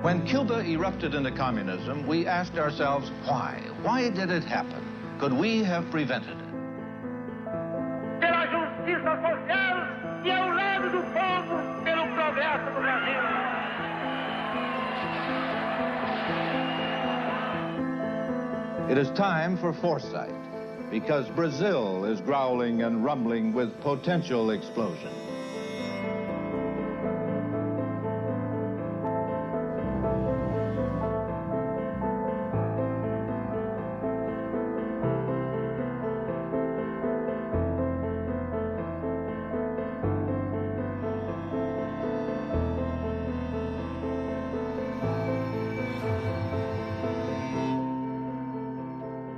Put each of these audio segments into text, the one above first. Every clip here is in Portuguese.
When Cuba erupted into communism, we asked ourselves, why? Why did it happen? Could we have prevented it? Pela justiça social e ao lado do povo, pelo progresso do Brasil. It is time for foresight, because Brazil is growling and rumbling with potential explosion.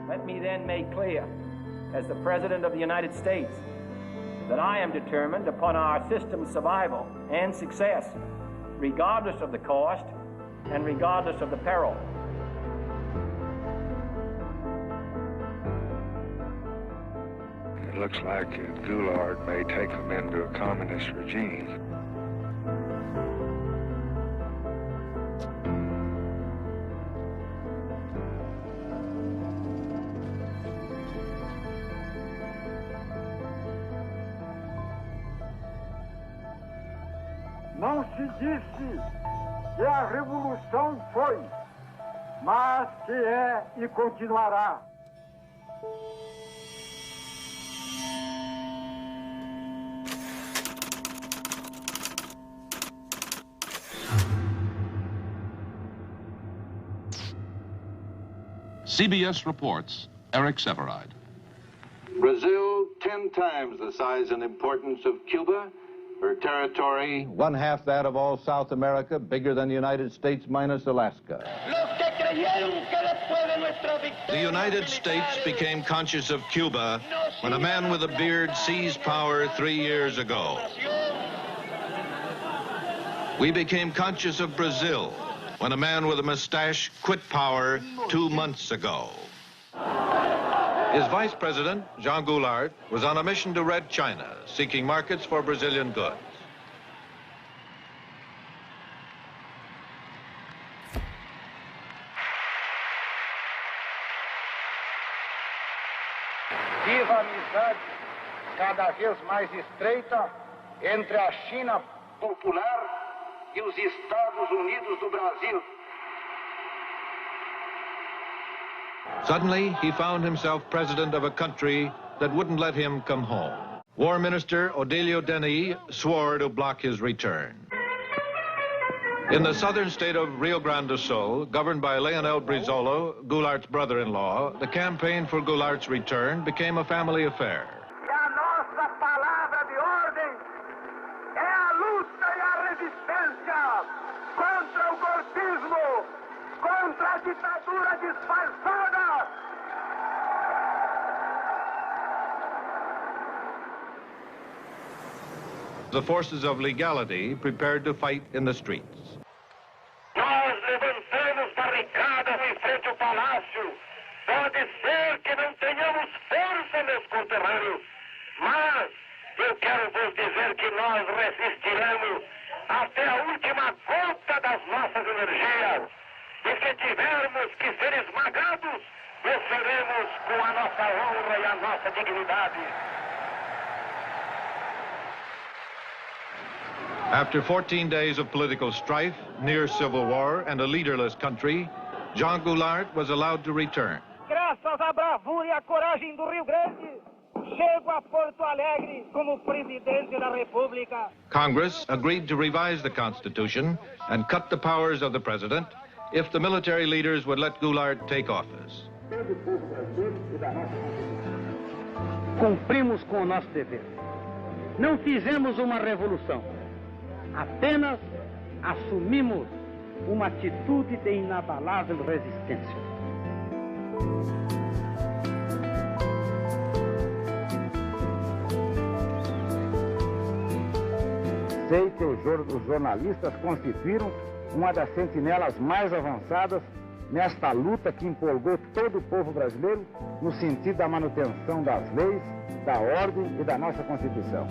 Let me then make clear, as the President of the United States, that I am determined upon our system's survival and success, regardless of the cost and regardless of the peril. It looks like Goulart may take them into a communist regime. Não se disse que a revolução foi, mas que é e continuará. CBS reports, Eric Sevareid. Brazil, 10 times the size and importance of Cuba. Her territory, 1/2 that of all South America, bigger than the United States minus Alaska. The United States became conscious of Cuba when a man with a beard seized power 3 years ago. We became conscious of Brazil when a man with a mustache quit power 2 months ago. His vice president, Jean Goulart, was on a mission to Red China, seeking markets for Brazilian goods. Viva a amizade cada vez mais estreita entre a China popular e os Estados Unidos do Brasil. Suddenly, he found himself president of a country that wouldn't let him come home. War Minister Odilio Denis swore to block his return. In the southern state of Rio Grande do Sul, governed by Leonel Brizola, Goulart's brother-in-law, the campaign for Goulart's return became a family affair. A nossa palavra de ordem é a luta e a resistência contra o golpismo, contra a ditadura disfarçada. The forces of legality prepared to fight in the streets. Nós levantamos barricadas em frente ao palácio. Pode ser que não tenhamos força, meus conterrâneos, mas eu quero vos dizer que nós resistiremos até a última gota das nossas energias. E se tivermos que ser esmagados, o seremos com a nossa honra e a nossa dignidade. After 14 days of political strife, near civil war, and a leaderless country, Jean Goulart was allowed to return. Graças à bravura e à coragem do Rio Grande, chego a Porto Alegre como presidente da República. Congress agreed to revise the Constitution and cut the powers of the president if the military leaders would let Goulart take office. Cumprimos com o nosso dever. Não fizemos uma revolução. Apenas assumimos uma atitude de inabalável resistência. Sei que os jornalistas constituíram uma das sentinelas mais avançadas nesta luta que empolgou todo o povo brasileiro no sentido da manutenção das leis, da ordem e da nossa Constituição.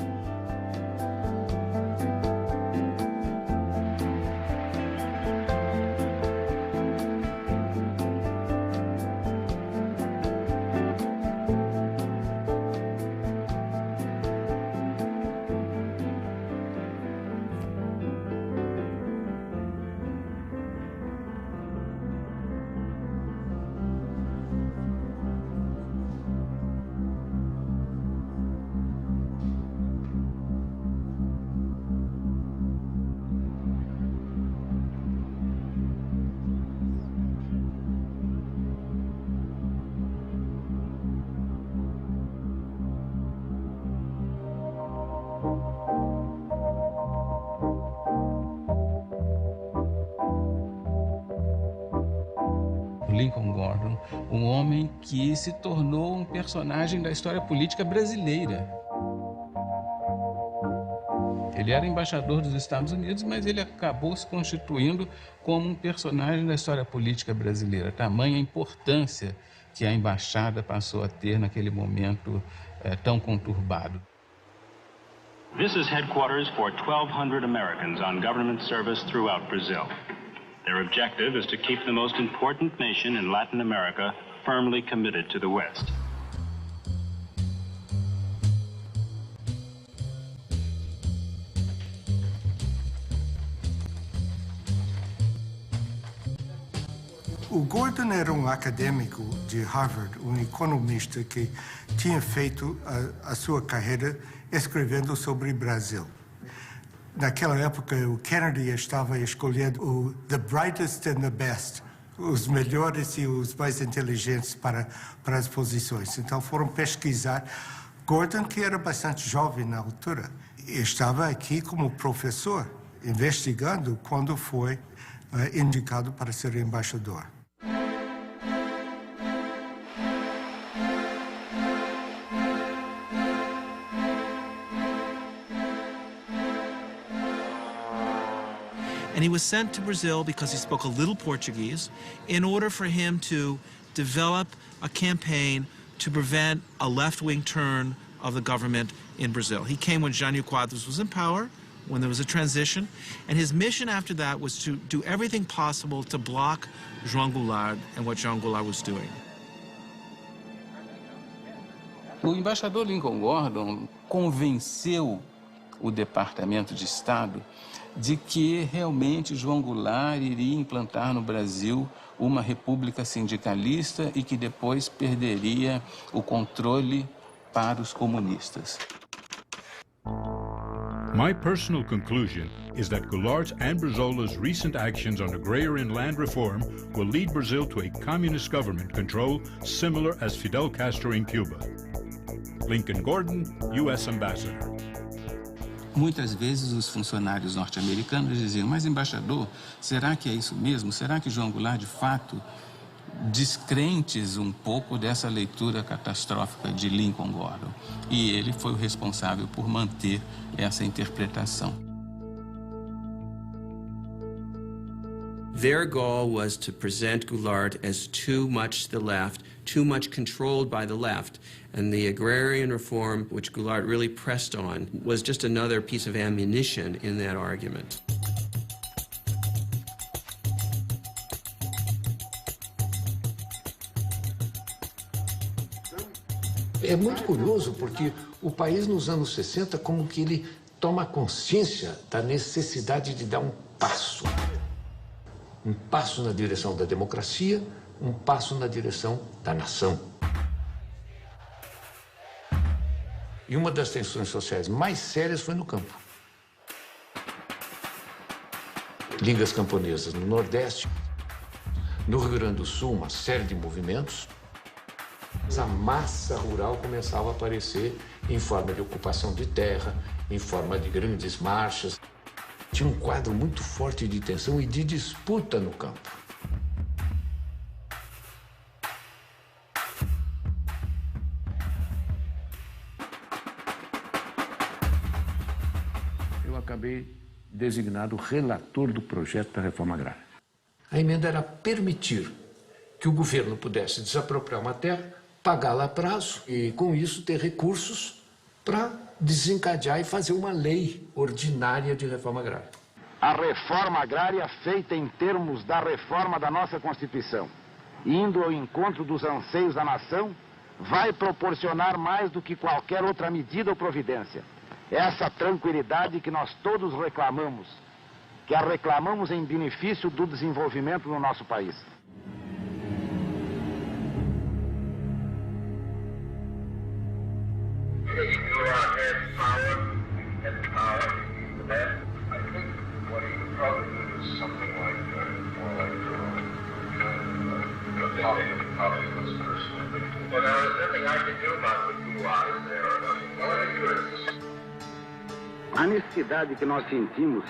Lincoln Gordon, um homem que se tornou um personagem da história política brasileira. Ele era embaixador dos Estados Unidos, mas ele acabou se constituindo como um personagem da história política brasileira. Tamanha importância que a embaixada passou a ter naquele momento tão conturbado. This is headquarters for 1,200 Americans on government service throughout Brazil. Their objective is to keep the most important nation in Latin America firmly committed to the West. O Gordon era um acadêmico de Harvard, um economista que tinha feito a sua carreira escrevendo sobre o Brasil. Naquela época, o Kennedy estava escolhendo o the brightest and the best, os melhores e os mais inteligentes para as posições. Então foram pesquisar. Gordon, que era bastante jovem na altura, estava aqui como professor, investigando quando foi indicado para ser embaixador. And he was sent to Brazil because he spoke a little Portuguese in order for him to develop a campaign to prevent a left-wing turn of the government in Brazil. He came when Jânio Quadros was in power, when there was a transition, and his mission after that was to do everything possible to block João Goulart and what João Goulart was doing. O embaixador Lincoln Gordon convenceu o Departamento de Estado de que realmente João Goulart iria implantar no Brasil uma república sindicalista e que depois perderia o controle para os comunistas. My personal conclusion is that Goulart's and Brizola's recent actions on agrarian land reform will lead Brazil to a communist government control similar as Fidel Castro in Cuba. Lincoln Gordon, U.S. Ambassador. Muitas vezes os funcionários norte-americanos diziam, mas embaixador, será que é isso mesmo? Será que João Goulart, de fato, descrentes um pouco dessa leitura catastrófica de Lincoln Gordon? E ele foi o responsável por manter essa interpretação. Their goal was to present Goulart as too much to the left, too much controlled by the left. And the agrarian reform, which Goulart really pressed on, was just another piece of ammunition in that argument. É muito curioso porque o país nos anos 60 como que ele toma consciência da necessidade de dar um passo na direção da democracia, um passo na direção da nação. E uma das tensões sociais mais sérias foi no campo. Ligas camponesas no Nordeste, no Rio Grande do Sul, uma série de movimentos. A massa rural começava a aparecer em forma de ocupação de terra, em forma de grandes marchas. Tinha um quadro muito forte de tensão e de disputa no campo. Eu acabei designado relator do projeto da reforma agrária. A emenda era permitir que o governo pudesse desapropriar uma terra, pagá-la a prazo e, com isso, ter recursos para desencadear e fazer uma lei ordinária de reforma agrária. A reforma agrária feita em termos da reforma da nossa Constituição, indo ao encontro dos anseios da nação, vai proporcionar mais do que qualquer outra medida ou providência. Essa tranquilidade que nós todos reclamamos, que a reclamamos em benefício do desenvolvimento no nosso país. A necessidade que nós sentimos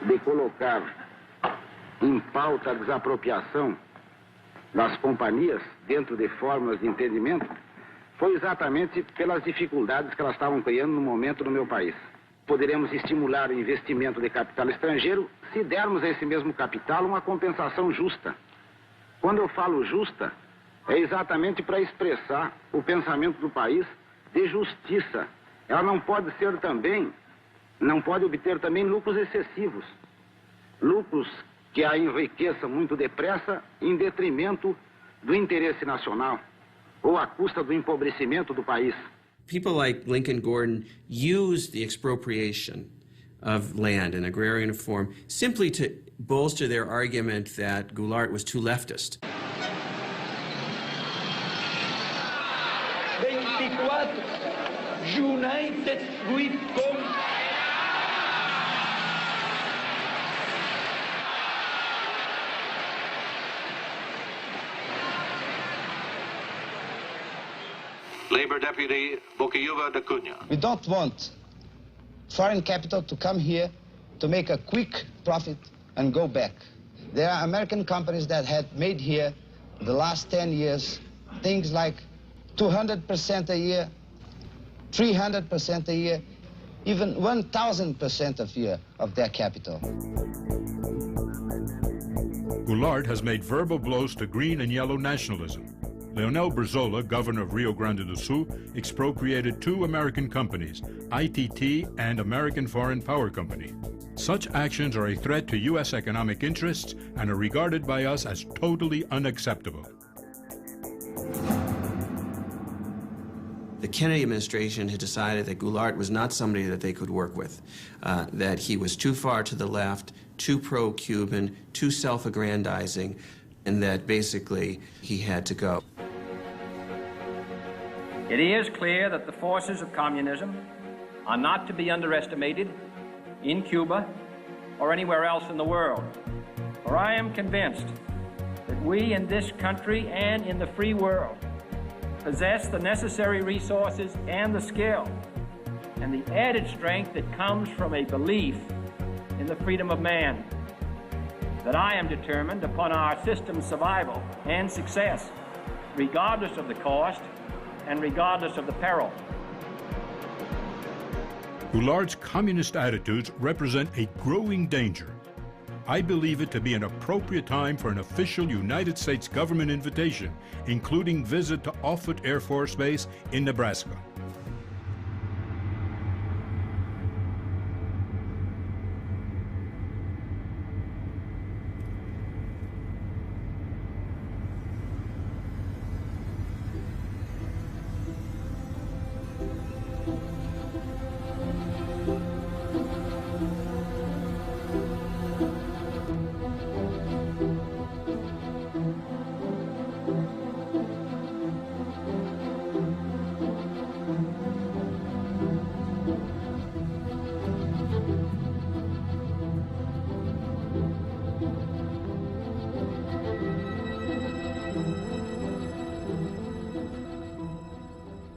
de colocar em pauta a desapropriação das companhias dentro de fórmulas de entendimento foi exatamente pelas dificuldades que elas estavam criando no momento no meu país. Poderemos estimular o investimento de capital estrangeiro se dermos a esse mesmo capital uma compensação justa. Quando eu falo justa, é exatamente para expressar o pensamento do país de justiça. Ela não pode obter também lucros excessivos. Lucros que a enriqueçam muito depressa em detrimento do interesse nacional ou à custa do empobrecimento do país. People like Lincoln Gordon used the expropriation of land and agrarian reform simply to bolster their argument that Goulart was too leftist. 24 United we come. Labor Deputy Bocayuva da Cunha. We don't want foreign capital to come here to make a quick profit and go back. There are American companies that had made here the last 10 years things like 200% a year, 300% a year, even 1,000% a year of their capital. Goulart has made verbal blows to green and yellow nationalism. Leonel Brizola, governor of Rio Grande do Sul, expropriated 2 American companies, ITT and American Foreign Power Company. Such actions are a threat to U.S. economic interests and are regarded by us as totally unacceptable. The Kennedy administration had decided that Goulart was not somebody that they could work with, that he was too far to the left, too pro-Cuban, too self-aggrandizing, and that basically he had to go. It is clear that the forces of communism are not to be underestimated in Cuba or anywhere else in the world. For I am convinced that we in this country and in the free world possess the necessary resources and the skill and the added strength that comes from a belief in the freedom of man, that I am determined upon our system's survival and success, regardless of the cost and regardless of the peril. Goulart's communist attitudes represent a growing danger. I believe it to be an appropriate time for an official United States government invitation, including visit to Offutt Air Force Base in Nebraska.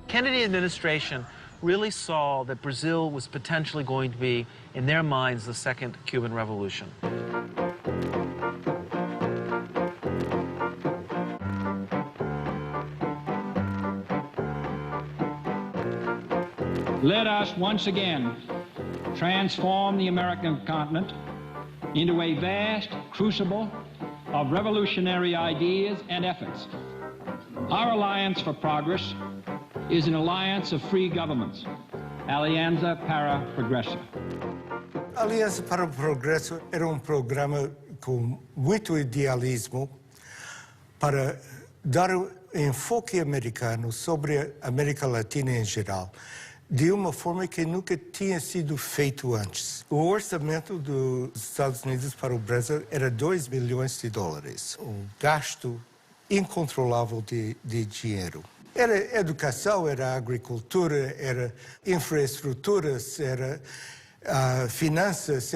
Kennedy administration really saw that Brazil was potentially going to be, in their minds, the second Cuban Revolution. Let us once again transform the American continent into a vast crucible of revolutionary ideas and efforts. Our Alliance for Progress is an alliance of free governments, Alianza para Progresso. Aliança para o Progresso era programa com muito idealismo para dar enfoque americano sobre a América Latina em geral, de uma forma que nunca tinha sido feito antes. O orçamento dos Estados Unidos para o Brasil era $2 bilhões. Um gasto incontrolável de dinheiro. Era educação, era agricultura, era infraestruturas, era finanças,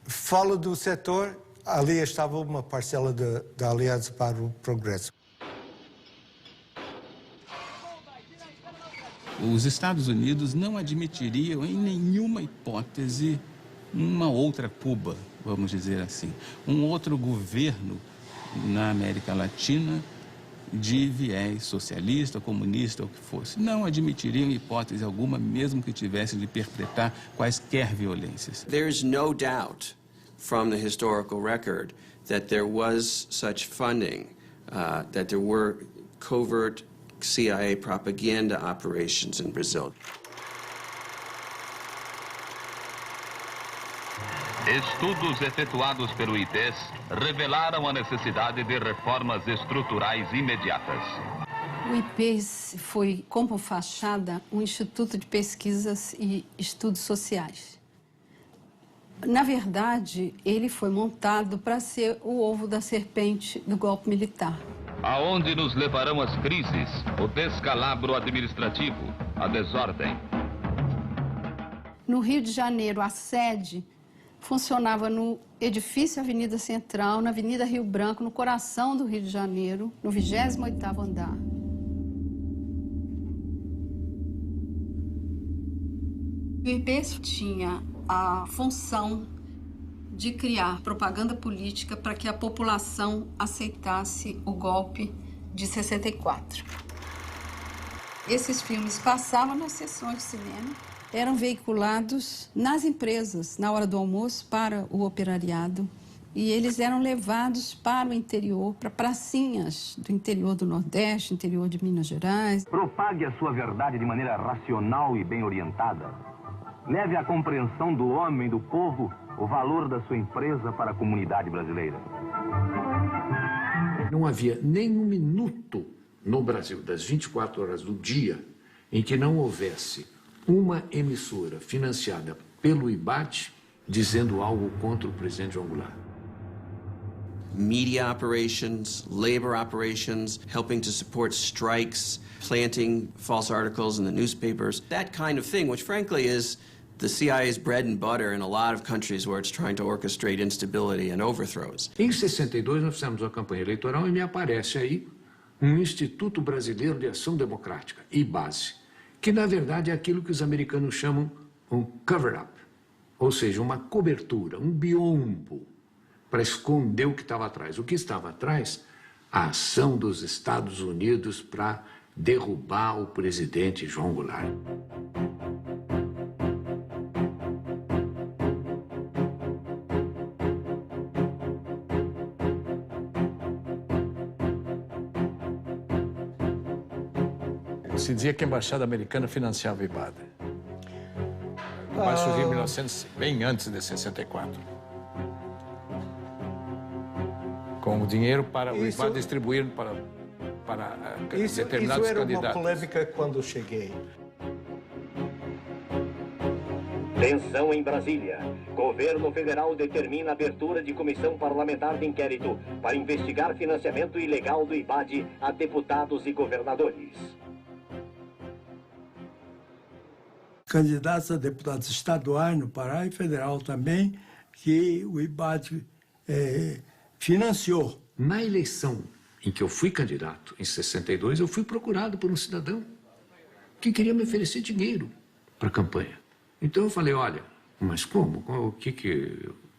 fala do setor, ali estava uma parcela da Aliança para o Progresso. Os Estados Unidos não admitiriam em nenhuma hipótese uma outra Cuba, vamos dizer assim, um outro governo na América Latina de viés socialista, comunista, ou o que fosse. Não admitiriam hipótese alguma, mesmo que tivessem de perpetrar quaisquer violências. There's no doubt from the historical record that there was such funding, that there were covert CIA propaganda operations in Brazil. Estudos efetuados pelo IPES revelaram a necessidade de reformas estruturais imediatas. O IPES foi, como fachada, um instituto de pesquisas e estudos sociais. Na verdade, ele foi montado para ser o ovo da serpente do golpe militar. Aonde nos levarão as crises, o descalabro administrativo, a desordem. No Rio de Janeiro, a sede funcionava no edifício Avenida Central, na Avenida Rio Branco, no coração do Rio de Janeiro, no 28º andar. O IPES tinha a função de criar propaganda política para que a população aceitasse o golpe de 64. Esses filmes passavam nas sessões de cinema, eram veiculados nas empresas, na hora do almoço, para o operariado. E eles eram levados para o interior, para pracinhas do interior do Nordeste, interior de Minas Gerais. Propague a sua verdade de maneira racional e bem orientada. Leve à compreensão do homem, do povo, o valor da sua empresa para a comunidade brasileira. Não havia nem um minuto no Brasil, das 24 horas do dia, em que não houvesse uma emissora financiada pelo IBAD dizendo algo contra o presidente João Goulart. Media operations, labor operations, helping to support strikes, planting false articles in the newspapers, that kind of thing, which frankly is the CIA's bread and butter in a lot of countries where it's trying to orchestrate instability and overthrows. Em 62 nós fizemos uma campanha eleitoral e me aparece aí um Instituto Brasileiro de Ação Democrática, IBASE, que na verdade é aquilo que os americanos chamam um cover-up, ou seja, uma cobertura, um biombo, para esconder o que estava atrás. O que estava atrás? A ação dos Estados Unidos para derrubar o presidente João Goulart. Se dizia que a embaixada americana financiava o IBAD. Mas surgiu em 1900, bem antes de 64. Com o dinheiro para o IBAD distribuir para determinados isso era candidatos. Uma polêmica quando cheguei. Tensão em Brasília. Governo federal determina a abertura de comissão parlamentar de inquérito para investigar financiamento ilegal do IBAD a deputados e governadores. Candidatos a deputados estaduais no Pará e federal também, que o IBAD financiou. Na eleição em que eu fui candidato, em 62, eu fui procurado por um cidadão que queria me oferecer dinheiro para a campanha. Então eu falei, olha, mas como?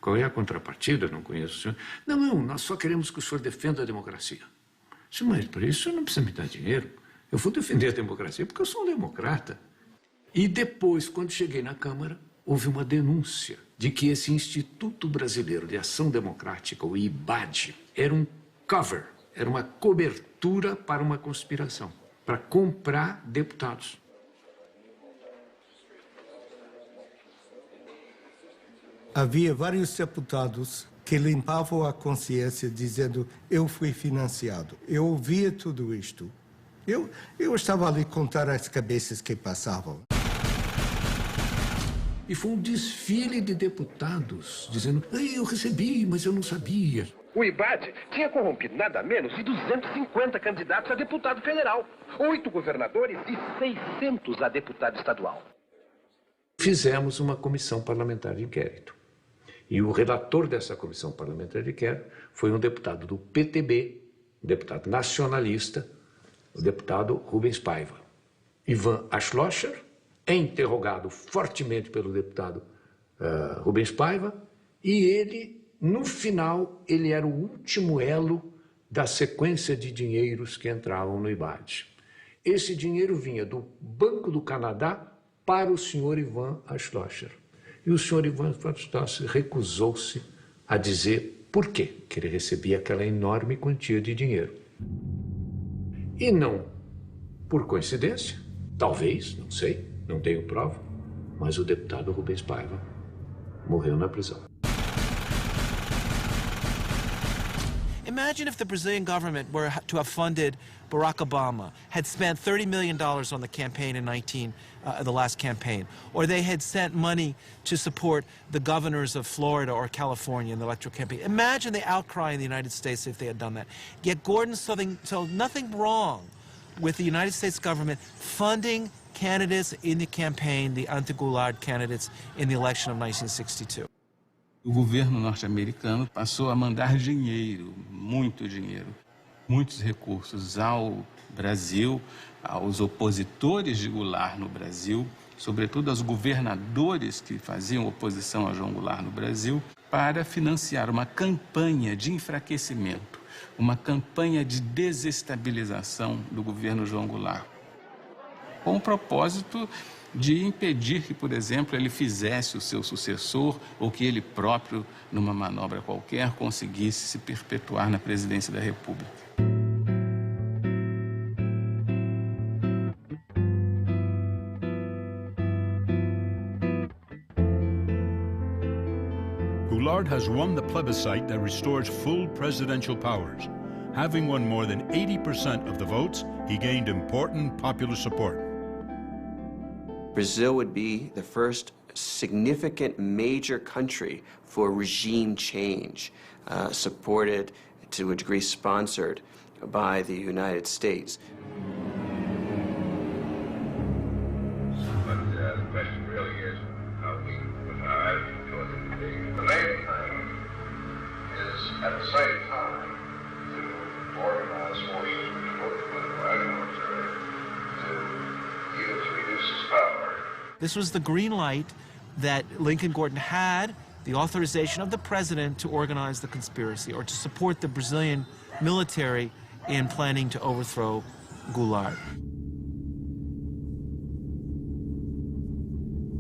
Qual é a contrapartida? Eu não conheço o senhor. Não, nós só queremos que o senhor defenda a democracia. Eu disse, mas para isso o senhor não precisa me dar dinheiro. Eu vou defender a democracia porque eu sou um democrata. E depois, quando cheguei na Câmara, houve uma denúncia de que esse Instituto Brasileiro de Ação Democrática, o IBAD, era um cover, era uma cobertura para uma conspiração, para comprar deputados. Havia vários deputados que limpavam a consciência dizendo eu fui financiado. Eu ouvia tudo isto. Eu estava ali a contar as cabeças que passavam. E foi um desfile de deputados dizendo, eu recebi, mas eu não sabia. O IBAD tinha corrompido nada menos de 250 candidatos a deputado federal, 8 governadores e 600 a deputado estadual. Fizemos uma comissão parlamentar de inquérito. E o relator dessa comissão parlamentar de inquérito foi um deputado do PTB, um deputado nacionalista, o deputado Rubens Paiva. Ivan Ashlocher é interrogado fortemente pelo deputado Rubens Paiva, e ele, no final, ele era o último elo da sequência de dinheiros que entravam no IBAD. Esse dinheiro vinha do Banco do Canadá para o senhor Ivan Schloesser. E o senhor Ivan Schloesser recusou-se a dizer por quê que ele recebia aquela enorme quantia de dinheiro. E não por coincidência, talvez, não sei, não tenho prova, mas o deputado Rubens Paiva morreu na prisão. Imagine if the Brazilian government were to have funded Barack Obama, had spent $30 million on the campaign in the last campaign, or they had sent money to support the governors of Florida or California in the electoral campaign. Imagine the outcry in the United States if they had done that. Yet Gordon saw nothing wrong with the United States government funding candidates in the campaign, the anti-Goulart candidates in the election of 1962. O governo norte-americano passou a mandar dinheiro, muito dinheiro, muitos recursos ao Brasil, aos opositores de Goulart no Brasil, sobretudo aos governadores que faziam oposição a João Goulart no Brasil, para financiar uma campanha de enfraquecimento, uma campanha de desestabilização do governo João Goulart, com o propósito de impedir que, por exemplo, ele fizesse o seu sucessor ou que ele próprio, numa manobra qualquer, conseguisse se perpetuar na presidência da República. Goulart has won the plebiscite that restores full presidential powers. Having won more than 80% of the votes, he gained important popular support. Brazil would be the first significant major country for regime change, supported, to a degree sponsored by the United States. But the question really is how we arrive toward the main thing is at the same time to organize forces which work with the White military to use reduce its power. This was the green light that Lincoln Gordon had, the authorization of the president to organize the conspiracy or to support the Brazilian military in planning to overthrow Goulart.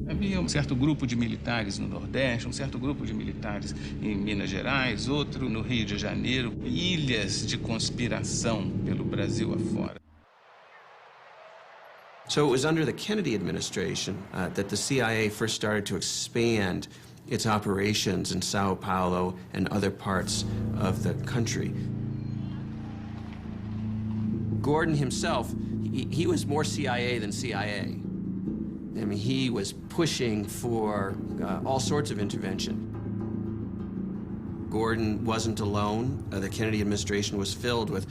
Havia um certo grupo de militares no Nordeste, um certo grupo de militares em Minas Gerais, outro no Rio de Janeiro, ilhas de conspiração pelo Brasil afora. So it was under the Kennedy administration that the CIA first started to expand its operations in Sao Paulo and other parts of the country. Gordon himself, he was more CIA than CIA. I mean, he was pushing for all sorts of intervention. Gordon wasn't alone. The Kennedy administration was filled with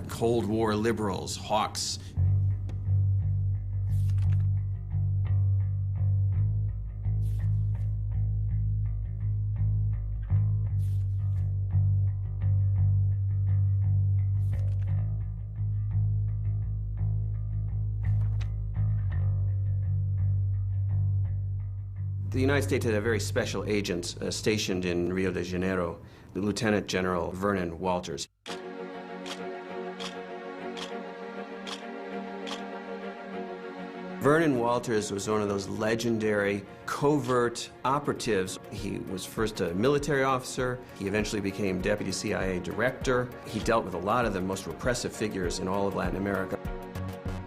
Cold War liberals, hawks. The United States had a very special agent stationed in Rio de Janeiro, the Lieutenant General Vernon Walters. Vernon Walters was one of those legendary covert operatives. He was first a military officer. He eventually became deputy CIA director. He dealt with a lot of the most repressive figures in all of Latin America.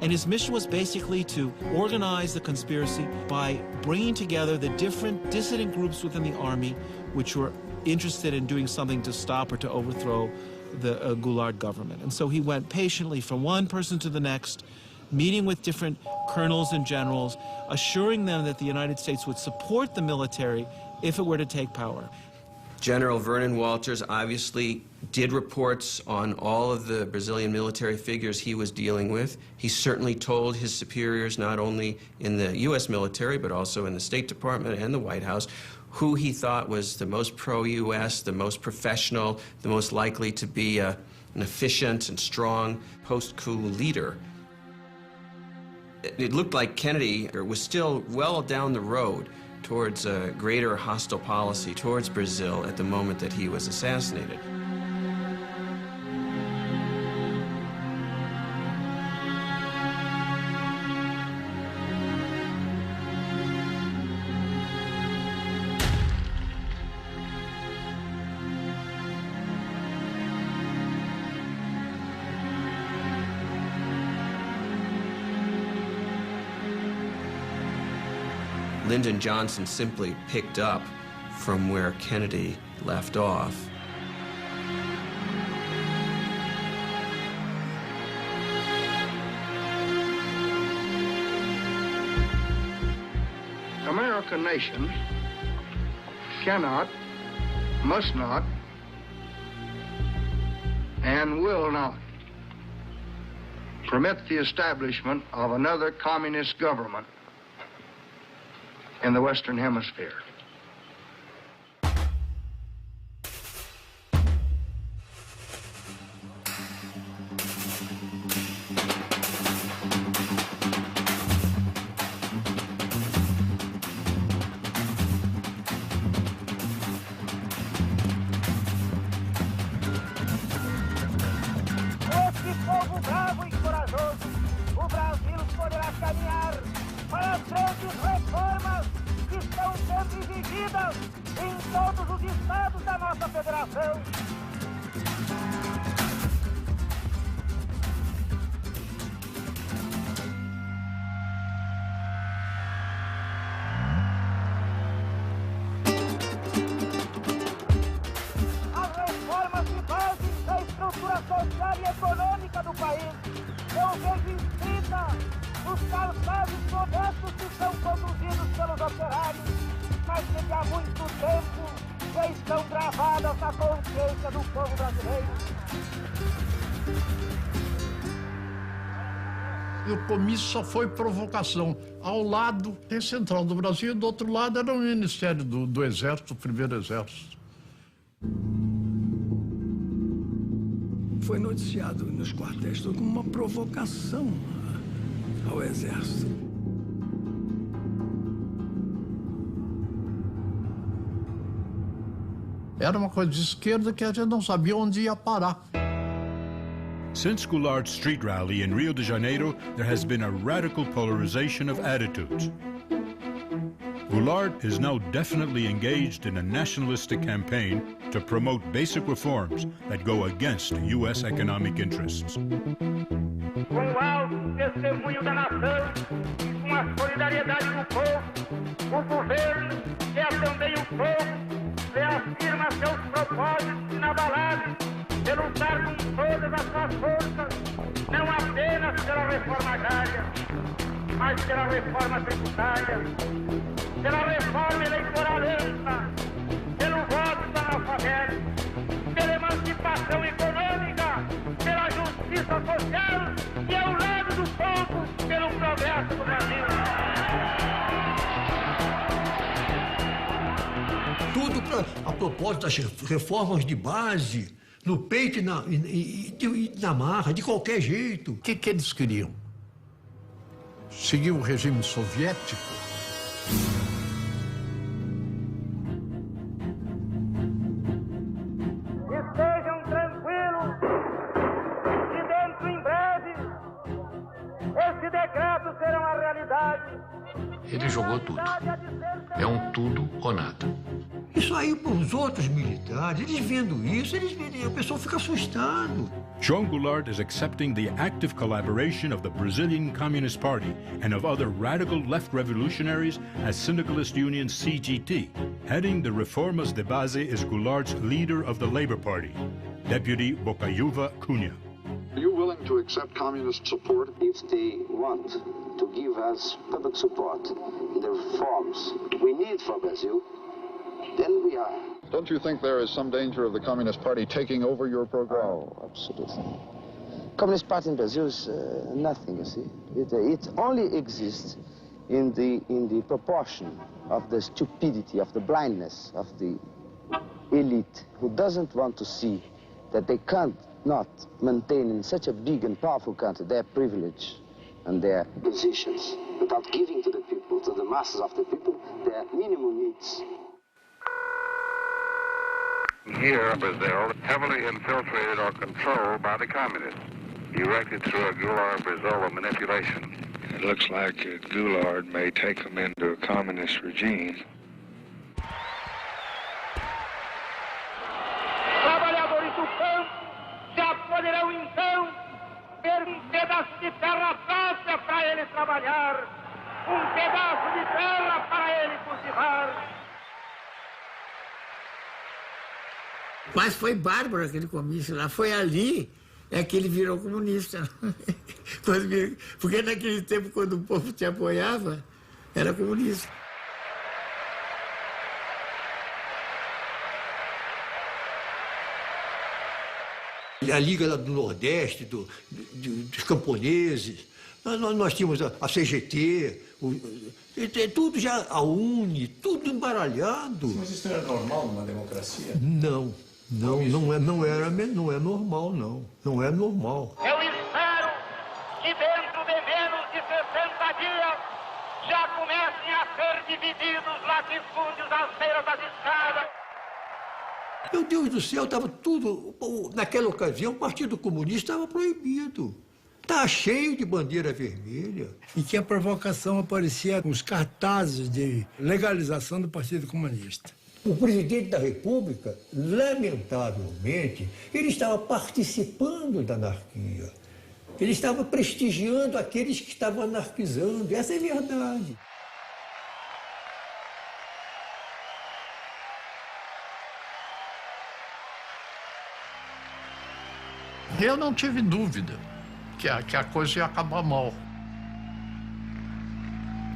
And his mission was basically to organize the conspiracy by bringing together the different dissident groups within the army which were interested in doing something to stop or to overthrow the Goulart government. And so he went patiently from one person to the next, meeting with different colonels and generals, assuring them that the United States would support the military if it were to take power. General Vernon Walters obviously did reports on all of the Brazilian military figures he was dealing with. He certainly told his superiors, not only in the U.S. military, but also in the State Department and the White House, who he thought was the most pro-U.S., the most professional, the most likely to be an efficient and strong post-coup leader. It looked like Kennedy was still well down the road towards a greater hostile policy towards Brazil at the moment that he was assassinated. Lyndon Johnson simply picked up from where Kennedy left off. American nation cannot, must not, and will not permit the establishment of another communist government in the Western Hemisphere. E o comício só foi provocação. Ao lado tem Central do Brasil, do outro lado era o Ministério do Exército, o Primeiro Exército. Foi noticiado nos quartéis como uma provocação ao Exército. Era uma coisa de esquerda que a gente não sabia onde ia parar. Since Goulard's street rally in Rio de Janeiro, there has been a radical polarization of attitudes. Goulard is now definitely engaged in a nationalistic campaign to promote basic reforms that go against U.S. economic interests. Com o alto testemunho da nação e com a solidariedade do povo, o governo, que é também o povo, reafirma seus propósitos inabaláveis de lutar com todas as suas forças, não apenas pela reforma agrária, mas pela reforma tributária, pela reforma eleitoral ampla, pelo voto do analfabeto, pela emancipação econômica, pela justiça social e, ao lado do povo, pelo progresso do Brasil. Tudo a propósito das reformas de base, no peito e na marra, de qualquer jeito. O que eles queriam? Seguir o regime soviético? Estejam tranquilos que dentro em breve esse decreto será uma realidade. Ele jogou tudo. É um tudo ou nada. Isso aí para os outros militares, eles vendo isso, a pessoa fica assustado. João Goulart is accepting the active collaboration of the Brazilian Communist Party and of other radical left revolutionaries as Syndicalist Union CGT. Heading the Reformas de Base is Goulart's leader of the Labour Party, Deputy Bocaiúva Cunha. Are you willing to accept communist support? If they want to give us public support in the reforms we need for Brazil, then we are. Don't you think there is some danger of the Communist Party taking over your program? Oh, absolutely. Communist Party in Brazil is nothing, you see. It only exists in the proportion of the stupidity, of the blindness of the elite who doesn't want to see that they can't not maintain in such a big and powerful country their privilege and their positions without giving to the people, to the masses of the people, their minimum needs. Here, Brazil, heavily infiltrated or controlled by the communists, directed through a Goulart-Brizola manipulation. It looks like Goulart may take them into a communist regime. Trabalhadores do campo já poderão então ter um pedaço de terra pátria para ele trabalhar. pedaço de terra para ele cultivar. Mas foi bárbaro aquele comício lá. Foi ali que ele virou comunista. Porque naquele tempo, quando o povo te apoiava, era comunista. A Liga do Nordeste, dos camponeses, nós tínhamos a CGT, tudo já, a UNE, tudo embaralhado. Mas isso era normal numa democracia? Não é normal, não. Não é normal. Eu espero que dentro de menos de 60 dias já comecem a ser divididos latifúndios às beiras das estradas. Meu Deus do céu, estava tudo... Naquela ocasião, o Partido Comunista estava proibido. Estava cheio de bandeira vermelha. E que a provocação aparecia com os cartazes de legalização do Partido Comunista. O presidente da República, lamentavelmente, ele estava participando da anarquia. Ele estava prestigiando aqueles que estavam anarquizando. Essa é verdade. Eu não tive dúvida que a coisa ia acabar mal.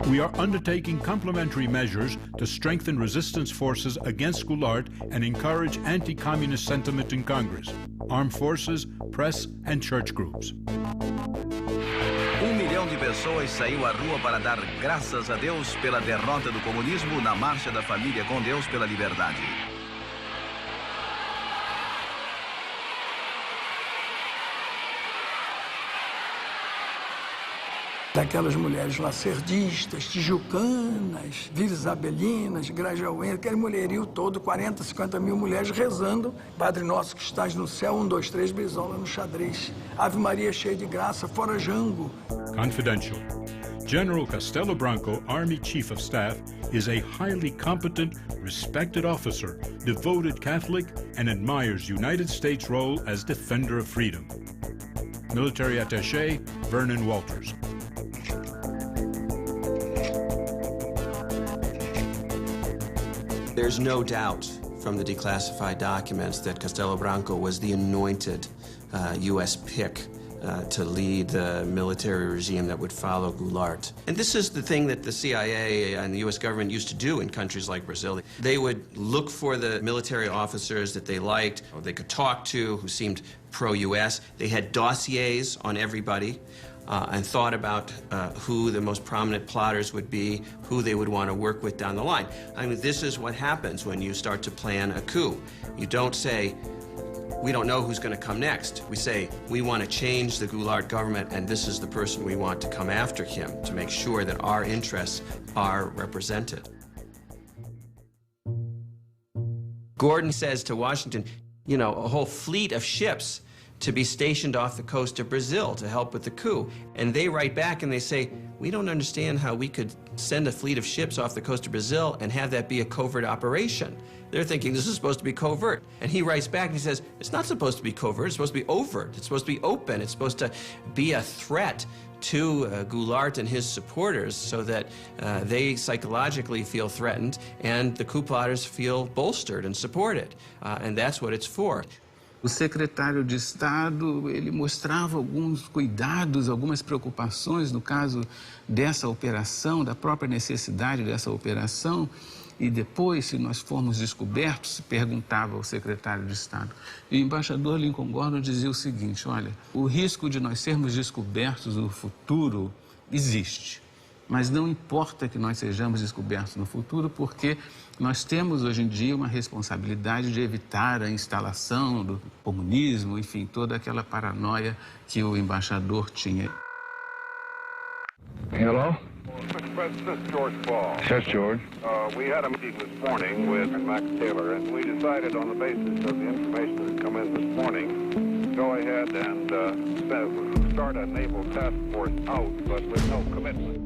We are undertaking complementary measures to strengthen resistance forces against Goulart and encourage anti-communist sentiment in Congress, armed forces, press and church groups. 1 milhão de pessoas saiu à rua para dar graças a Deus pela derrota do comunismo na Marcha da Família com Deus pela Liberdade. Daquelas mulheres lacerdistas, tijucanas, Vila Isabelinas, Grajaúense, aquele mulherio todo, 40, 50 mil mulheres rezando. Padre Nosso que estás no céu, 1, 2, 3, Brizola no xadrez. Ave Maria cheia de graça, fora Jango. Confidential. General Castelo Branco, Army Chief of Staff, is a highly competent, respected officer, devoted Catholic, and admires United States' role as defender of freedom. Military Attaché, Vernon Walters. There's no doubt from the declassified documents that Castelo Branco was the anointed U.S. pick to lead the military regime that would follow Goulart. And this is the thing that the CIA and the U.S. government used to do in countries like Brazil. They would look for the military officers that they liked, or they could talk to, who seemed pro-U.S. They had dossiers on everybody. And thought about who the most prominent plotters would be, who they would want to work with down the line. I mean, this is what happens when you start to plan a coup. You don't say, we don't know who's going to come next. We say, we want to change the Goulart government, and this is the person we want to come after him to make sure that our interests are represented. Gordon says to Washington, you know, a whole fleet of ships to be stationed off the coast of Brazil to help with the coup. And they write back and they say, we don't understand how we could send a fleet of ships off the coast of Brazil and have that be a covert operation. They're thinking this is supposed to be covert. And he writes back and he says, it's not supposed to be covert, it's supposed to be overt, it's supposed to be open, it's supposed to be a threat to Goulart and his supporters so that they psychologically feel threatened and the coup plotters feel bolstered and supported. And that's what it's for. O secretário de Estado, ele mostrava alguns cuidados, algumas preocupações no caso dessa operação, da própria necessidade dessa operação. E depois, se nós formos descobertos, se perguntava ao secretário de Estado. E o embaixador Lincoln Gordon dizia o seguinte, olha, o risco de nós sermos descobertos no futuro existe. Mas não importa que nós sejamos descobertos no futuro, porque nós temos hoje em dia uma responsabilidade de evitar a instalação do comunismo, enfim, toda aquela paranoia que o embaixador tinha. Hello? Mr. President, this is George Ball. Yes, George. We had a meeting this morning with Max Taylor, and we decided on the basis of the information that had come in this morning, to go ahead and start a naval task force out, but with no commitment.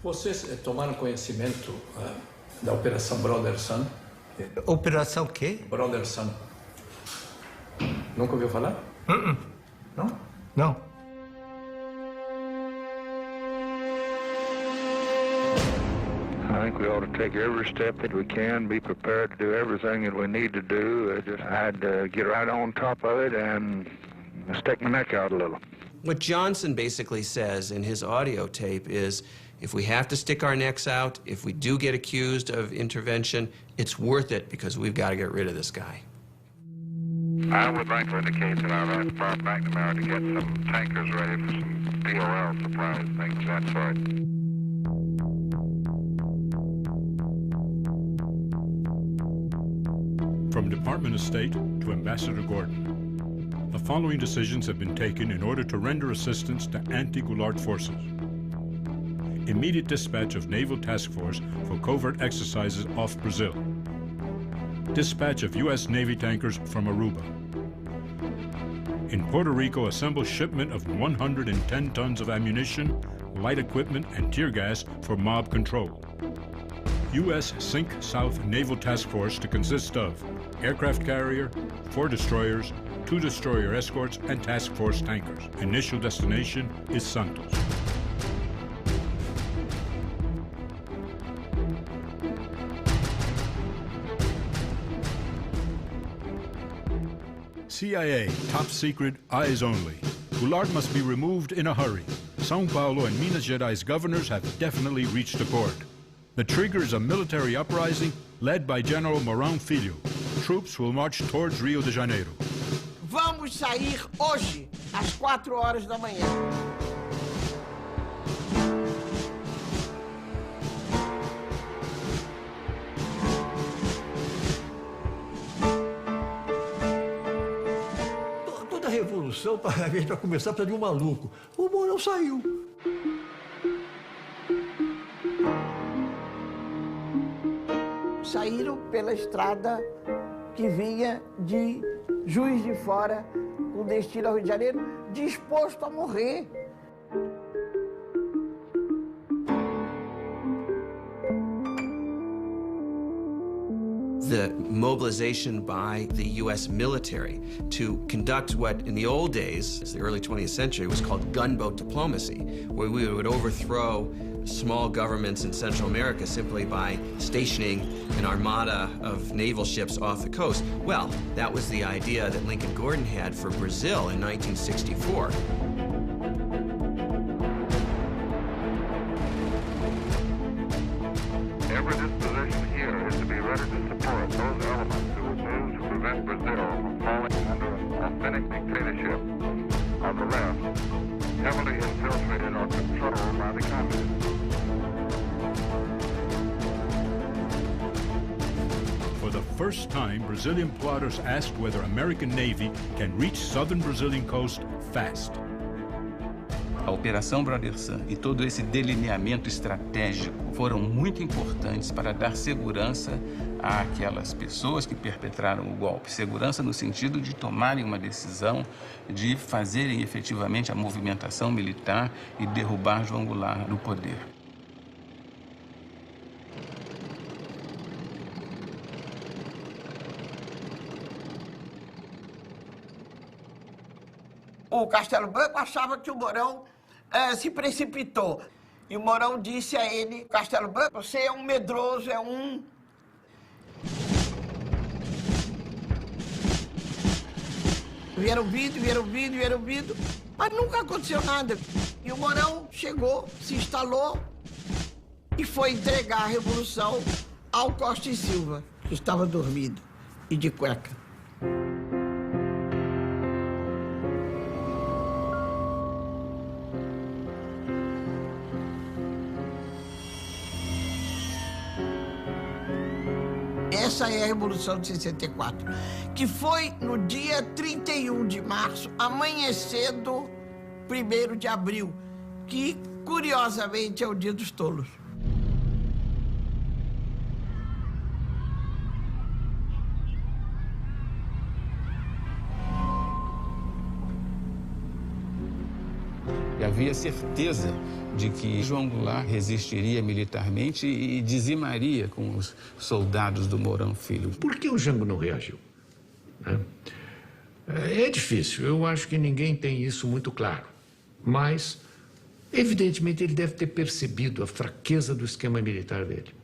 Vocês tomaram conhecimento da Operação Brother Sun? Operação quê? Brother Sun. Nunca ouviu falar? Não? Não. I think we ought to take every step that we can, be prepared to do everything that we need to do. I'd get right on top of it and stick my neck out a little. What Johnson basically says in his audio tape is, if we have to stick our necks out, if we do get accused of intervention, it's worth it because we've got to get rid of this guy. I would like to indicate that I'd like for McNamara to get some tankers ready for some DOL supplies, things of that sort. From Department of State to Ambassador Gordon, the following decisions have been taken in order to render assistance to anti-Goulart forces. Immediate dispatch of Naval Task Force for covert exercises off Brazil. Dispatch of U.S. Navy tankers from Aruba. In Puerto Rico, assemble shipment of 110 tons of ammunition, light equipment, and tear gas for mob control. U.S. Sink South Naval Task Force to consist of aircraft carrier, 4 destroyers, 2 destroyer escorts, and task force tankers. Initial destination is Santos. CIA, top secret, eyes only. Goulart must be removed in a hurry. São Paulo and Minas Gerais governors have definitely reached accord. The trigger is a military uprising led by General Mourão Filho. Troops will march towards Rio de Janeiro. Vamos sair hoje, às 4 horas da manhã. Toda revolução, a gente vai começar, precisa de um maluco. O Mourão saiu. Saíram pela estrada que vinha de Juiz de Fora, com destino ao Rio de Janeiro, disposto a morrer. The mobilization by the U.S. military to conduct what in the old days, the early 20th century, was called gunboat diplomacy, where we would overthrow small governments in Central America simply by stationing an armada of naval ships off the coast. Well, that was the idea that Lincoln Gordon had for Brazil in 1964. Every disposition here is to be ready to support those elements who would move to prevent Brazil from falling under an authentic dictatorship of the left, heavily infiltrated or controlled by the communists. For the first time, Brazilian plotters asked whether American Navy can reach southern Brazilian coast fast. A Operação Brother Sun e todo esse delineamento estratégico foram muito importantes para dar segurança àquelas pessoas que perpetraram o golpe. Segurança no sentido de tomarem uma decisão, de fazerem efetivamente a movimentação militar e derrubar João Goulart do poder. O Castelo Branco achava que o Mourão se precipitou. E o Mourão disse a ele, Castelo Branco, você é um medroso, é um... Vieram vindo, mas nunca aconteceu nada. E o Mourão chegou, se instalou e foi entregar a Revolução ao Costa e Silva, que estava dormindo e de cueca. Essa é a Revolução de 64, que foi no dia 31 de março, amanhecendo 1º de abril, que, curiosamente, é o Dia dos Tolos. E a havia certeza de que João Goulart resistiria militarmente e dizimaria com os soldados do Mourão Filho. Por que o Jango não reagiu? É difícil, eu acho que ninguém tem isso muito claro. Mas, evidentemente, ele deve ter percebido a fraqueza do esquema militar dele.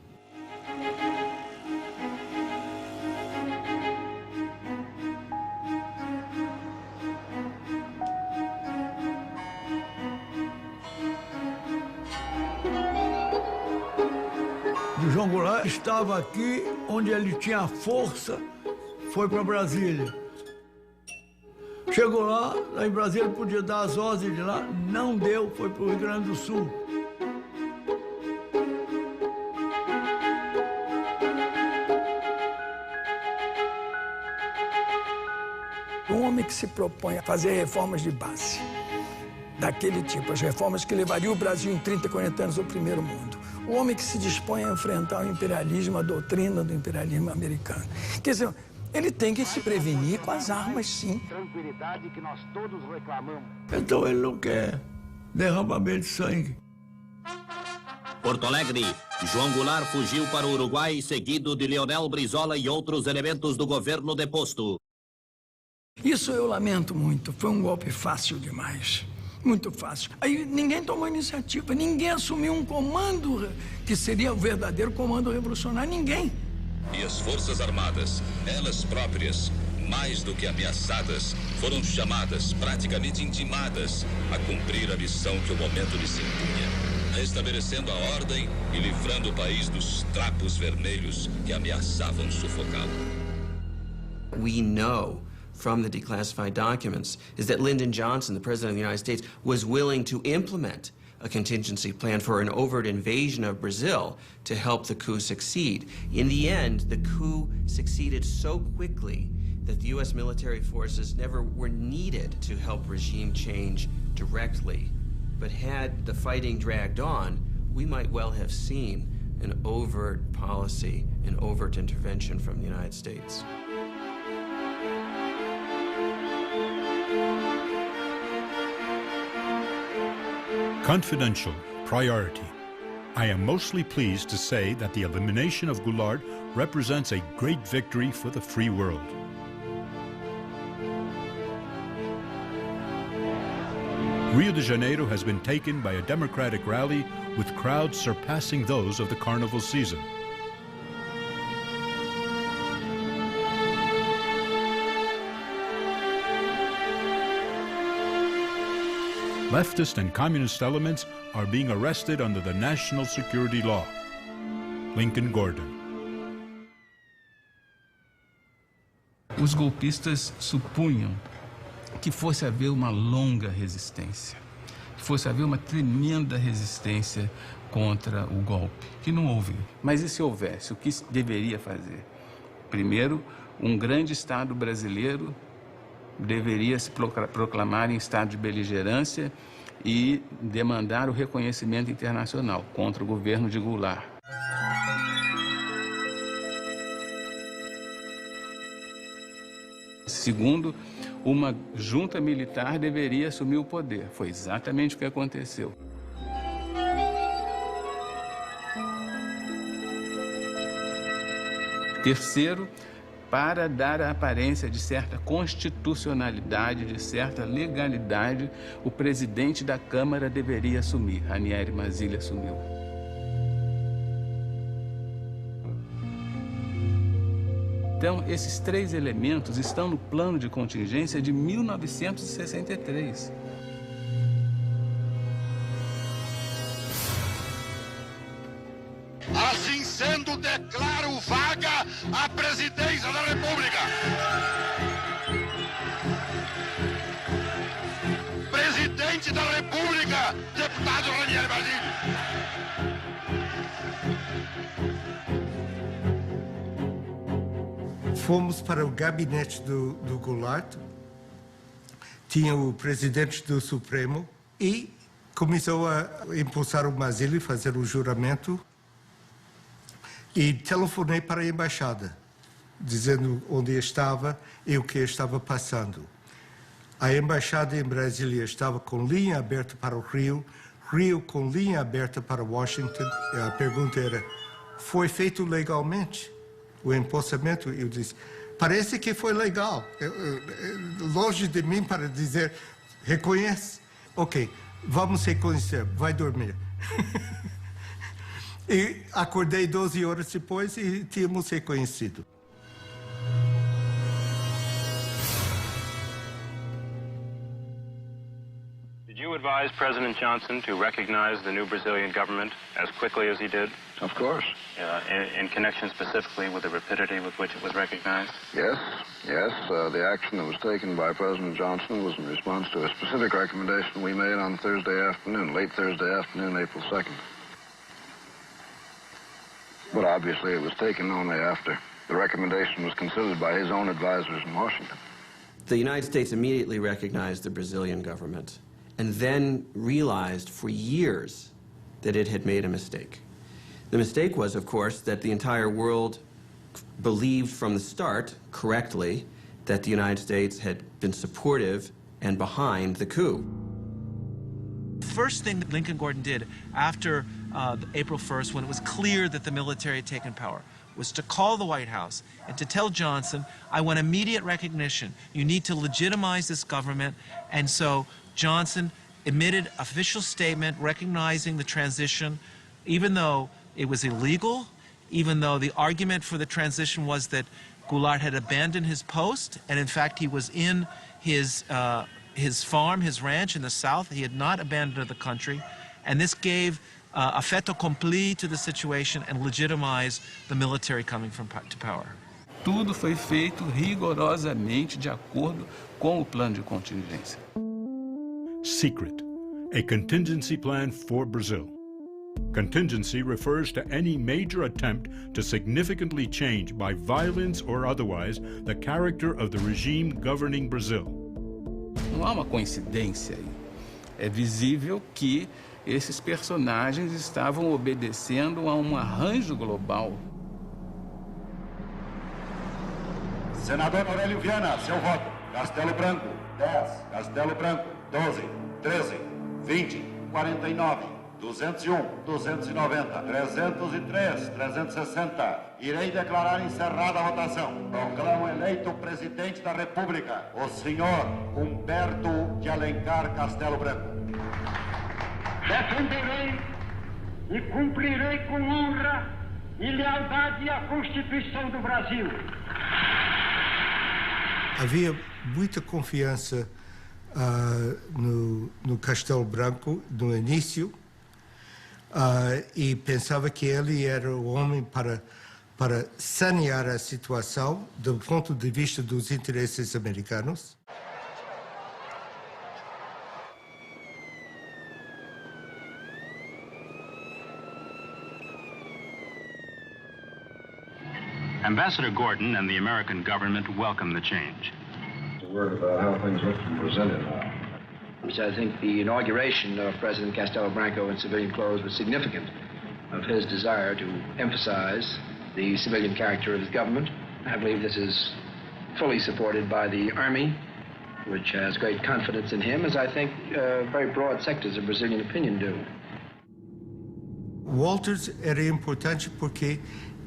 O João Goulart estava aqui onde ele tinha força, foi para Brasília. Chegou lá em Brasília, podia dar as ordens de lá, não deu, foi para o Rio Grande do Sul. Um homem que se propõe a fazer reformas de base, daquele tipo, as reformas que levariam o Brasil em 30, 40 anos ao primeiro mundo. O homem que se dispõe a enfrentar o imperialismo, a doutrina do imperialismo americano. Quer dizer, ele tem que se prevenir com as armas, sim. Tranquilidade que nós todos reclamamos. Então ele não quer derramamento de sangue. Porto Alegre, João Goulart fugiu para o Uruguai, seguido de Leonel Brizola e outros elementos do governo deposto. Isso eu lamento muito. Foi um golpe fácil demais. Muito fácil. Aí ninguém tomou iniciativa, ninguém assumiu um comando que seria o verdadeiro comando revolucionário, ninguém. E as Forças Armadas, elas próprias, mais do que ameaçadas, foram chamadas, praticamente intimadas, a cumprir a missão que o momento lhes impunha, restabelecendo a ordem e livrando o país dos trapos vermelhos que ameaçavam sufocá-lo. We know from the declassified documents is that Lyndon Johnson, the President of the United States, was willing to implement a contingency plan for an overt invasion of Brazil to help the coup succeed. In the end, the coup succeeded so quickly that the U.S. military forces never were needed to help regime change directly. But had the fighting dragged on, we might well have seen an overt policy, an overt intervention from the United States. Confidential, priority. I am mostly pleased to say that the elimination of Goulart represents a great victory for the free world. Rio de Janeiro has been taken by a democratic rally with crowds surpassing those of the carnival season. Leftist and communist elements are being arrested under the national security law. Lincoln Gordon. Os golpistas supunham que fosse haver uma longa resistência, que fosse haver uma tremenda resistência contra o golpe, que não houve. Mas e se houvesse? O que deveria fazer? Primeiro, um grande Estado brasileiro deveria se proclamar em estado de beligerância e demandar o reconhecimento internacional contra o governo de Goulart. Segundo, uma junta militar deveria assumir o poder. Foi exatamente o que aconteceu. Terceiro, para dar a aparência de certa constitucionalidade, de certa legalidade, o presidente da Câmara deveria assumir. Ranieri Mazzilli assumiu. Então, esses três elementos estão no plano de contingência de 1963. Assim sendo, declaro vaga a presidência da República. Presidente da República, deputado Ranieri Mazzilli. Fomos para o gabinete do Goulart, tinha o presidente do Supremo e começou a impulsar o Mazzilli, fazer o juramento. E telefonei para a embaixada, dizendo onde estava e o que estava passando. A embaixada em Brasília estava com linha aberta para o Rio, Rio com linha aberta para Washington. A pergunta era, foi feito legalmente o empossamento? Eu disse, parece que foi legal. Longe de mim para dizer, reconhece? Ok, vamos reconhecer, vai dormir. E acordei 12 horas depois e tínhamos reconhecido. Did you advise President Johnson to recognize the new Brazilian government as quickly as he did? Of course. In connection specifically with the rapidity with which it was recognized? Yes. The action that was taken by President Johnson was in response to a specific recommendation we made on Thursday afternoon, late Thursday afternoon, April 2nd. But obviously it was taken only after the recommendation was considered by his own advisors in Washington. The United States immediately recognized the Brazilian government and then realized for years that it had made a mistake. The mistake was, of course, that the entire world believed from the start, correctly, that the United States had been supportive and behind the coup. First thing that Lincoln Gordon did after April 1st, when it was clear that the military had taken power, was to call the White House and to tell Johnson, I want immediate recognition. You need to legitimize this government. And so Johnson emitted an official statement recognizing the transition, even though it was illegal, even though the argument for the transition was that Goulart had abandoned his post, and in fact he was in his farm, his ranch in the South. He had not abandoned the country, and this gave a fait accompli to the situation and legitimized the military coming to power. Tudo foi feito rigorosamente de acordo com o plano de contingência. Secret, a contingency plan for Brazil. Contingency refers to any major attempt to significantly change, by violence or otherwise, the character of the regime governing Brazil. Não há uma coincidência aí. É visível que esses personagens estavam obedecendo a um arranjo global. Senador Aurélio Viana, seu voto. Castelo Branco, 10. Castelo Branco, 12, 13, 20, 49, 201, 290, 303, 360. Irei declarar encerrada a votação. Proclamo eleito presidente da República, o senhor Humberto de Alencar Castelo Branco. Defenderei e cumprirei com honra e lealdade a Constituição do Brasil. Havia muita confiança no Castelo Branco no início e pensava que ele era o homem para sanear a situação do ponto de vista dos interesses americanos. Ambassador Gordon and the American government welcome the change. A word about how things look in Brasilia now. I think the inauguration of President Castelo Branco in civilian clothes was significant of his desire to emphasize the civilian character of his government. I believe this is fully supported by the Army, which has great confidence in him, as I think very broad sectors of Brazilian opinion do. Walters era importante porque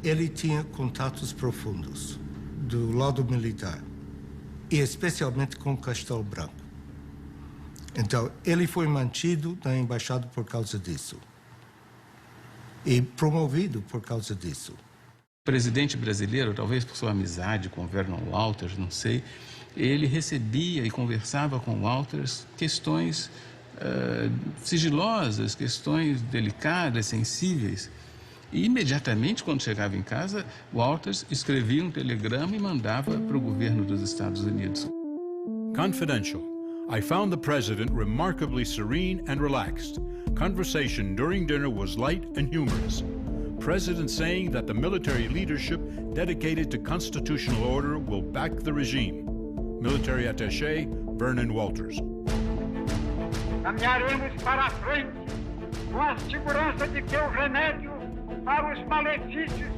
ele tinha contatos profundos do lado militar, e especialmente com Castelo Branco. Então, ele foi mantido na embaixada por causa disso, e promovido por causa disso. O presidente brasileiro, talvez por sua amizade com Vernon Walters, não sei, ele recebia e conversava com Walters questões sigilosas, questões delicadas, sensíveis. E imediatamente, quando chegava em casa, Walters escrevia um telegrama e mandava para o governo dos Estados Unidos. Confidential. I found the president remarkably serene and relaxed. Conversation during dinner was light and humorous. President saying that the military leadership dedicated to constitutional order will back the regime. Military attaché Vernon Walters. Caminharemos para a frente com a segurança de que o remédio para os malefícios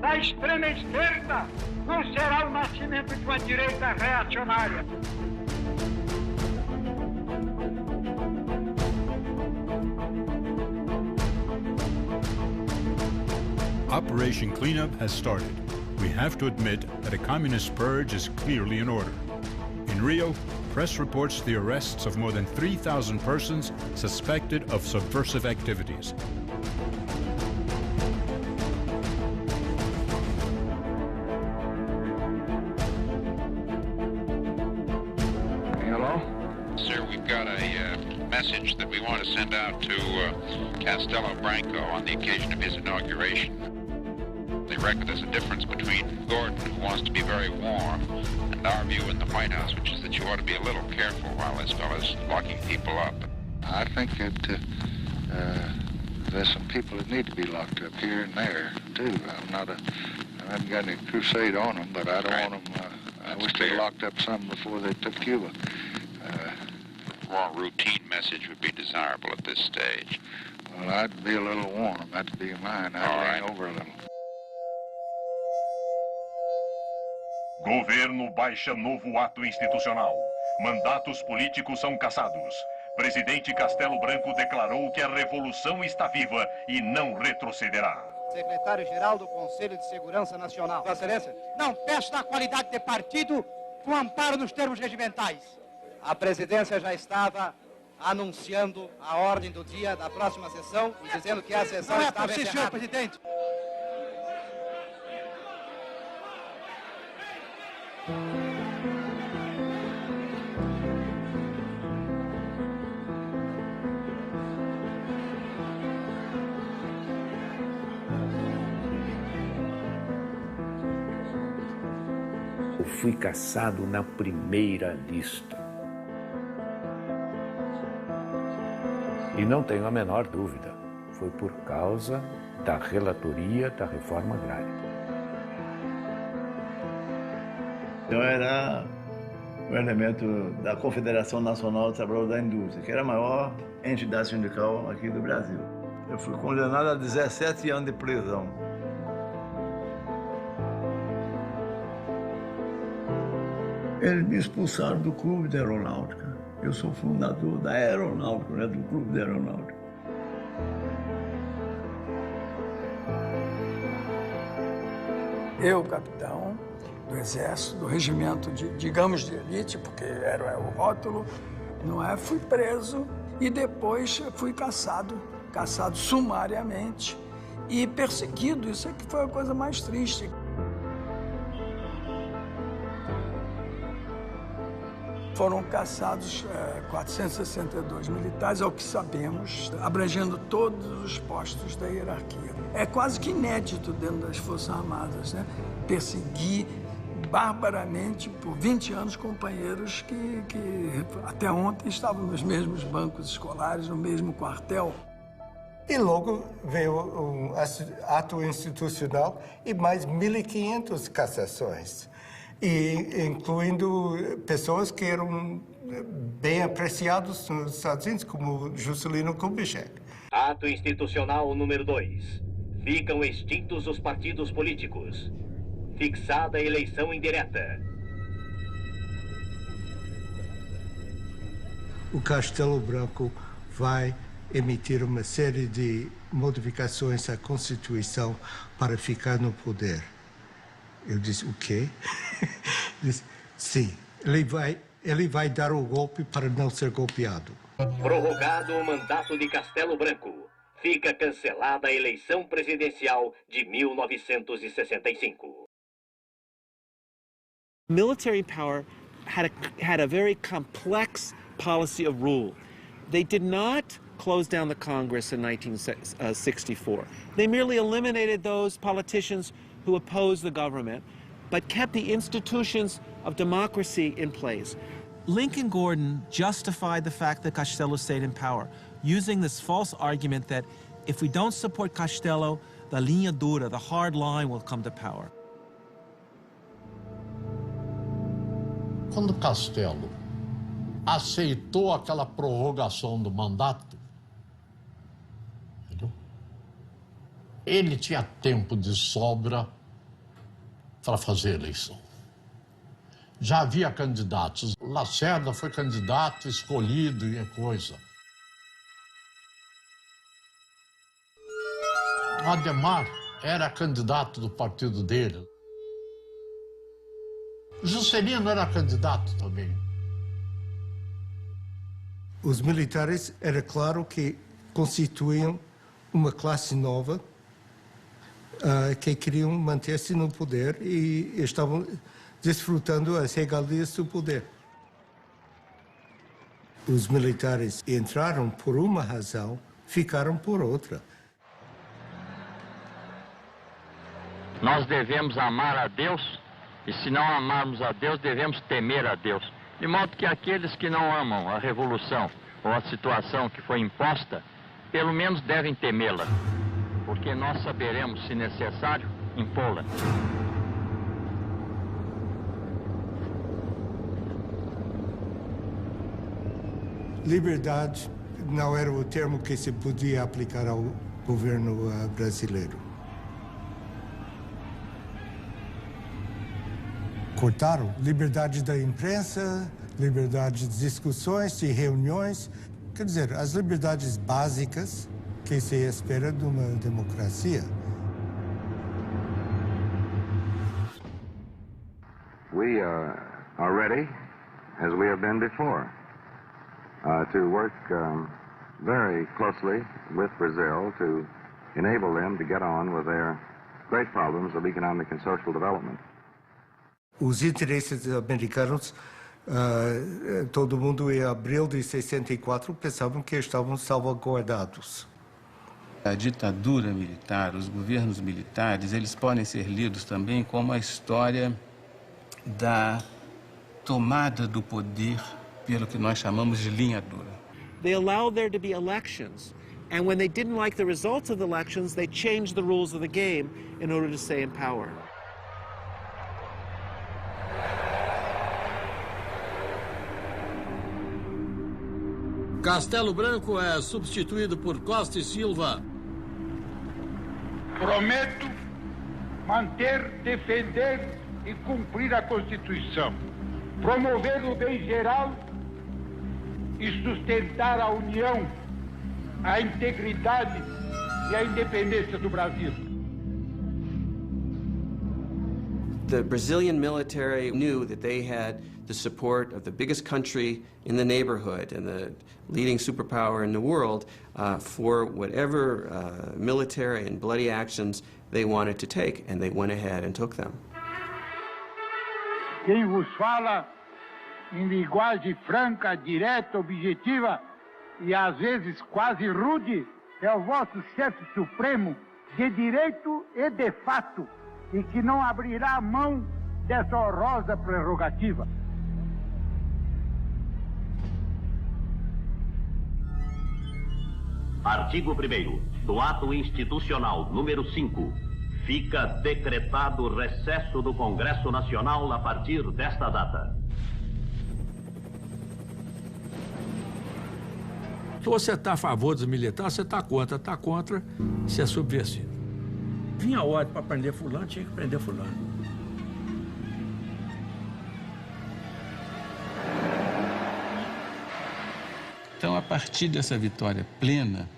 da extrema esquerda não será o nascimento de uma direita reacionária. Operation Cleanup has started. We have to admit that a communist purge is clearly in order. In Rio, press reports the arrests of more than 3,000 persons suspected of subversive activities. Hello? Sir, we've got a message that we want to send out to Castelo Branco on the occasion of his inauguration. They reckon there's a difference between Gordon, who wants to be very warm, and our view in the White House, which is that you ought to be a little careful while this fellow's locking people up. I think that there's some people that need to be locked up here and there, too. I haven't got any crusade on them, but I don't want them, I wish they locked up some before they took Cuba. More routine message would be desirable at this stage. Well, I'd be a little warm. That'd be mine. I'd lean over a little. Governo baixa novo ato institucional. Mandatos políticos são cassados. Presidente Castelo Branco declarou que a revolução está viva e não retrocederá. Secretário-Geral do Conselho de Segurança Nacional. Vossa Excelência. Não peço da qualidade de partido com amparo nos termos regimentais. A presidência já estava anunciando a ordem do dia da próxima sessão e dizendo que a sessão estava encerrada. Senhor presidente. Eu fui caçado na primeira lista. E não tenho a menor dúvida, foi por causa da relatoria da reforma agrária. Eu era um elemento da Confederação Nacional dos Trabalhadores da Indústria, que era a maior entidade sindical aqui do Brasil. Eu fui condenado a 17 anos de prisão. Eles me expulsaram do Clube da Aeronáutica. Eu sou fundador da Aeronáutica, né, do Clube da Aeronáutica. Eu, capitão do Exército, do regimento digamos de elite, porque era o rótulo, não é? Fui preso e depois fui caçado sumariamente e perseguido. Isso é que foi a coisa mais triste. Foram caçados 462 militares, ao que sabemos, abrangendo todos os postos da hierarquia. É quase que inédito dentro das Forças Armadas, né? Perseguir barbaramente por 20 anos companheiros que até ontem estavam nos mesmos bancos escolares, no mesmo quartel. E logo veio um ato institucional e mais 1.500 cassações. E incluindo pessoas que eram bem apreciadas nos Estados Unidos, como Juscelino Kubitschek. Ato institucional número 2. Ficam extintos os partidos políticos. Fixada a eleição indireta. O Castelo Branco vai emitir uma série de modificações à Constituição para ficar no poder. Eu disse, o quê? Disse, sim, ele vai dar o golpe para não ser golpeado. Prorrogado o mandato de Castelo Branco. Fica cancelada a eleição presidencial de 1965. Military power had a very complex policy of rule. They did not close down the Congress in 1964. They merely eliminated those politicians who opposed the government, but kept the institutions of democracy in place. Lincoln Gordon justified the fact that Castello stayed in power, using this false argument that if we don't support Castello, the linha dura, the hard line, will come to power. Quando Castello aceitou aquela prorrogação do mandato, entendeu? Ele tinha tempo de sobra para fazer a eleição. Já havia candidatos. Lacerda foi candidato, escolhido e é coisa. Ademar era candidato do partido dele. Juscelino era candidato também. Os militares, era claro que constituíam uma classe nova que queriam manter-se no poder e estavam desfrutando as regalias do poder. Os militares entraram por uma razão, ficaram por outra. Nós devemos amar a Deus, e se não amarmos a Deus, devemos temer a Deus. De modo que aqueles que não amam a revolução ou a situação que foi imposta, pelo menos devem temê-la, porque nós saberemos, se necessário, impô-la. Liberdade não era o termo que se podia aplicar ao governo brasileiro. Cortaram liberdade da imprensa, liberdade de discussões, de reuniões, quer dizer, as liberdades básicas que se espera de uma democracia. We are ready, as we have been before, to work very closely with Brazil to enable them to get on with their great problems of economic and social development. Os interesses americanos, todo mundo em abril de 64 pensavam que estavam salvaguardados. A ditadura militar, os governos militares, eles podem ser lidos também como a história da tomada do poder pelo que nós chamamos de linha dura. They allowed there to be elections, and when they didn't like the results of the elections, they changed the rules of the game in order to stay in power. Castelo Branco é substituído por Costa e Silva. Prometo manter, defender e cumprir a Constituição, promover o bem geral e sustentar a união, a integridade e a independência do Brasil. The Brazilian military knew that they had the support of the biggest country in the neighborhood and the leading superpower in the world for whatever military and bloody actions they wanted to take, and they went ahead and took them. Quem vos fala em linguagem franca, direta, objetiva e às vezes quase rude é o vosso chefe supremo de direito e de fato, e que não abrirá mão dessa honrosa prerrogativa. Artigo 1º do Ato Institucional número 5. Fica decretado o recesso do Congresso Nacional a partir desta data. Se você está a favor dos militares, você está contra, você é subversivo. Vinha a ordem para prender fulano, tinha que prender fulano. Então, a partir dessa vitória plena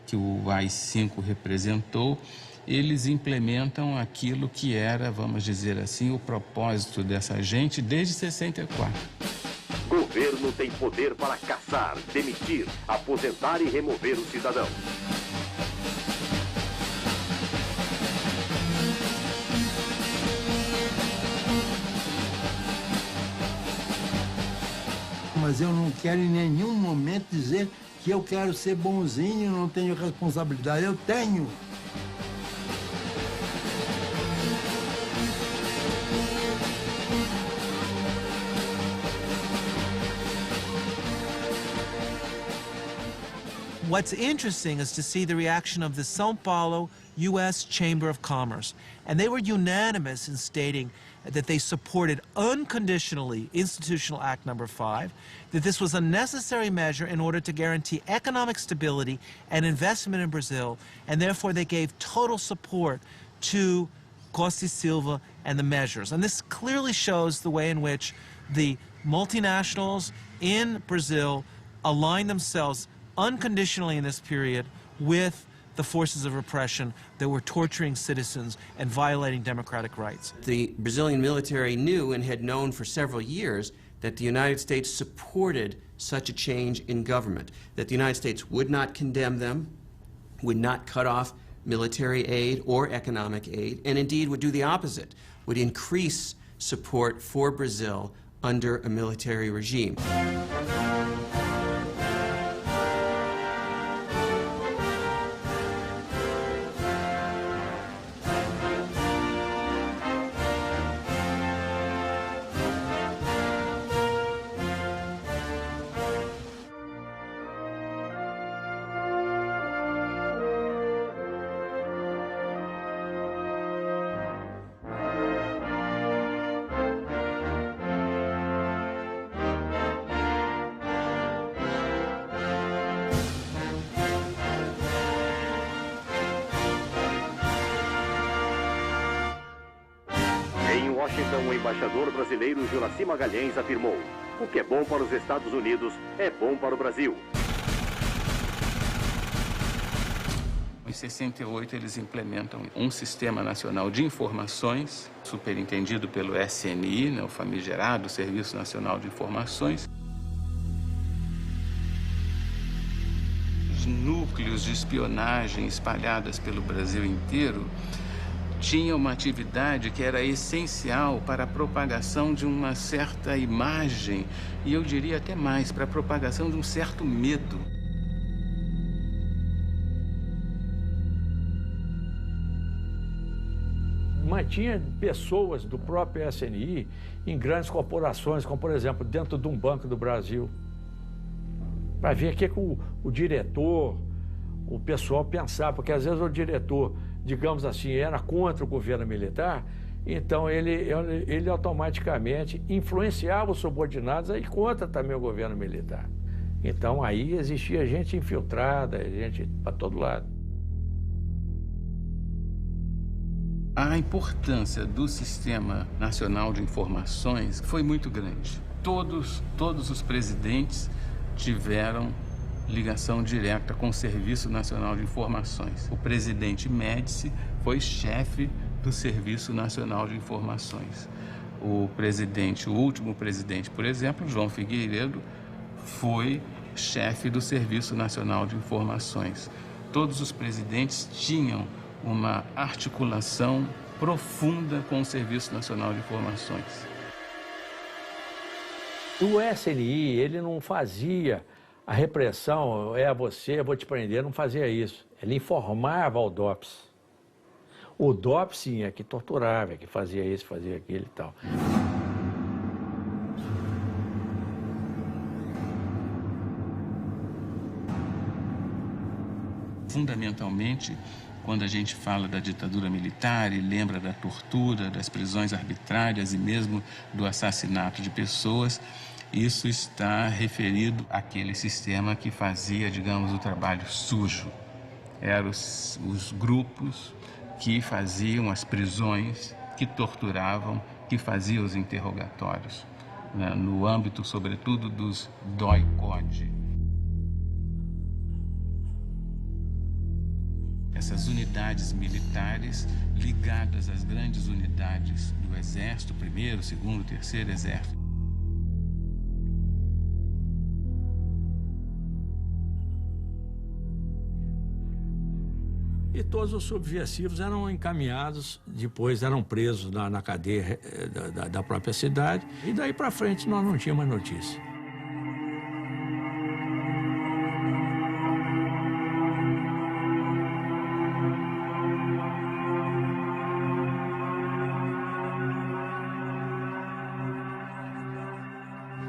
que o AI-5 representou, eles implementam aquilo que era, vamos dizer assim, o propósito dessa gente desde 64. Governo tem poder para caçar, demitir, aposentar e remover o cidadão. Mas eu não quero em nenhum momento dizer que eu quero ser bonzinho, não tenho responsabilidade. Eu tenho. What's interesting is to see the reaction of the São Paulo U.S. Chamber of Commerce. And they were unanimous in stating that they supported unconditionally Institutional Act No. 5, that this was a necessary measure in order to guarantee economic stability and investment in Brazil, and therefore they gave total support to Costa e Silva and the measures. And this clearly shows the way in which the multinationals in Brazil aligned themselves unconditionally in this period with the forces of repression that were torturing citizens and violating democratic rights. The Brazilian military knew and had known for several years that the United States supported such a change in government, that the United States would not condemn them, would not cut off military aid or economic aid, and indeed would do the opposite, would increase support for Brazil under a military regime. Em Washington, o embaixador brasileiro Juracy Magalhães afirmou: o que é bom para os Estados Unidos é bom para o Brasil. Em 68, eles implementam um Sistema Nacional de Informações, superintendido pelo SNI, o famigerado Serviço Nacional de Informações. Os núcleos de espionagem espalhados pelo Brasil inteiro tinha uma atividade que era essencial para a propagação de uma certa imagem, e eu diria até mais, para a propagação de um certo medo. Mantinha pessoas do próprio SNI em grandes corporações, como, por exemplo, dentro de um Banco do Brasil, para ver o que o diretor, o pessoal pensava, porque às vezes o diretor, digamos assim, era contra o governo militar, então ele automaticamente influenciava os subordinados a ir contra também o governo militar. Então aí existia gente infiltrada, gente para todo lado. A importância do Sistema Nacional de Informações foi muito grande. Todos os presidentes tiveram ligação direta com o Serviço Nacional de Informações. O presidente Médici foi chefe do Serviço Nacional de Informações. O último presidente, por exemplo, João Figueiredo, foi chefe do Serviço Nacional de Informações. Todos os presidentes tinham uma articulação profunda com o Serviço Nacional de Informações. O SNI, ele não fazia a repressão, eu vou te prender, não fazia isso. Ele informava ao DOPS. O DOPS, sim, é que torturava, é que fazia isso, fazia aquilo e tal. Fundamentalmente, quando a gente fala da ditadura militar e lembra da tortura, das prisões arbitrárias e mesmo do assassinato de pessoas, isso está referido àquele sistema que fazia, digamos, o trabalho sujo. Eram os grupos que faziam as prisões, que torturavam, que faziam os interrogatórios, né, no âmbito, sobretudo, dos DOI-CODE. Essas unidades militares ligadas às grandes unidades do Exército, 1º, 2º, 3º Exército. E todos os subversivos eram encaminhados, depois eram presos na cadeia da própria cidade, e daí para frente nós não tínhamos mais notícia.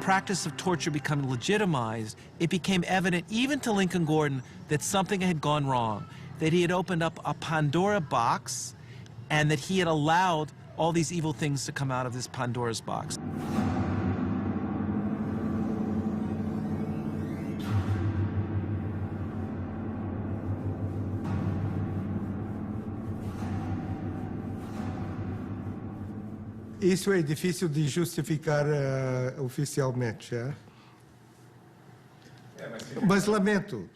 Practice of torture becoming legitimized, it became evident even to Lincoln Gordon that something had gone wrong, that he had opened up a Pandora box and that he had allowed all these evil things to come out of this Pandora's box. Isso é difícil de justificar oficialmente, é? Mas lamento.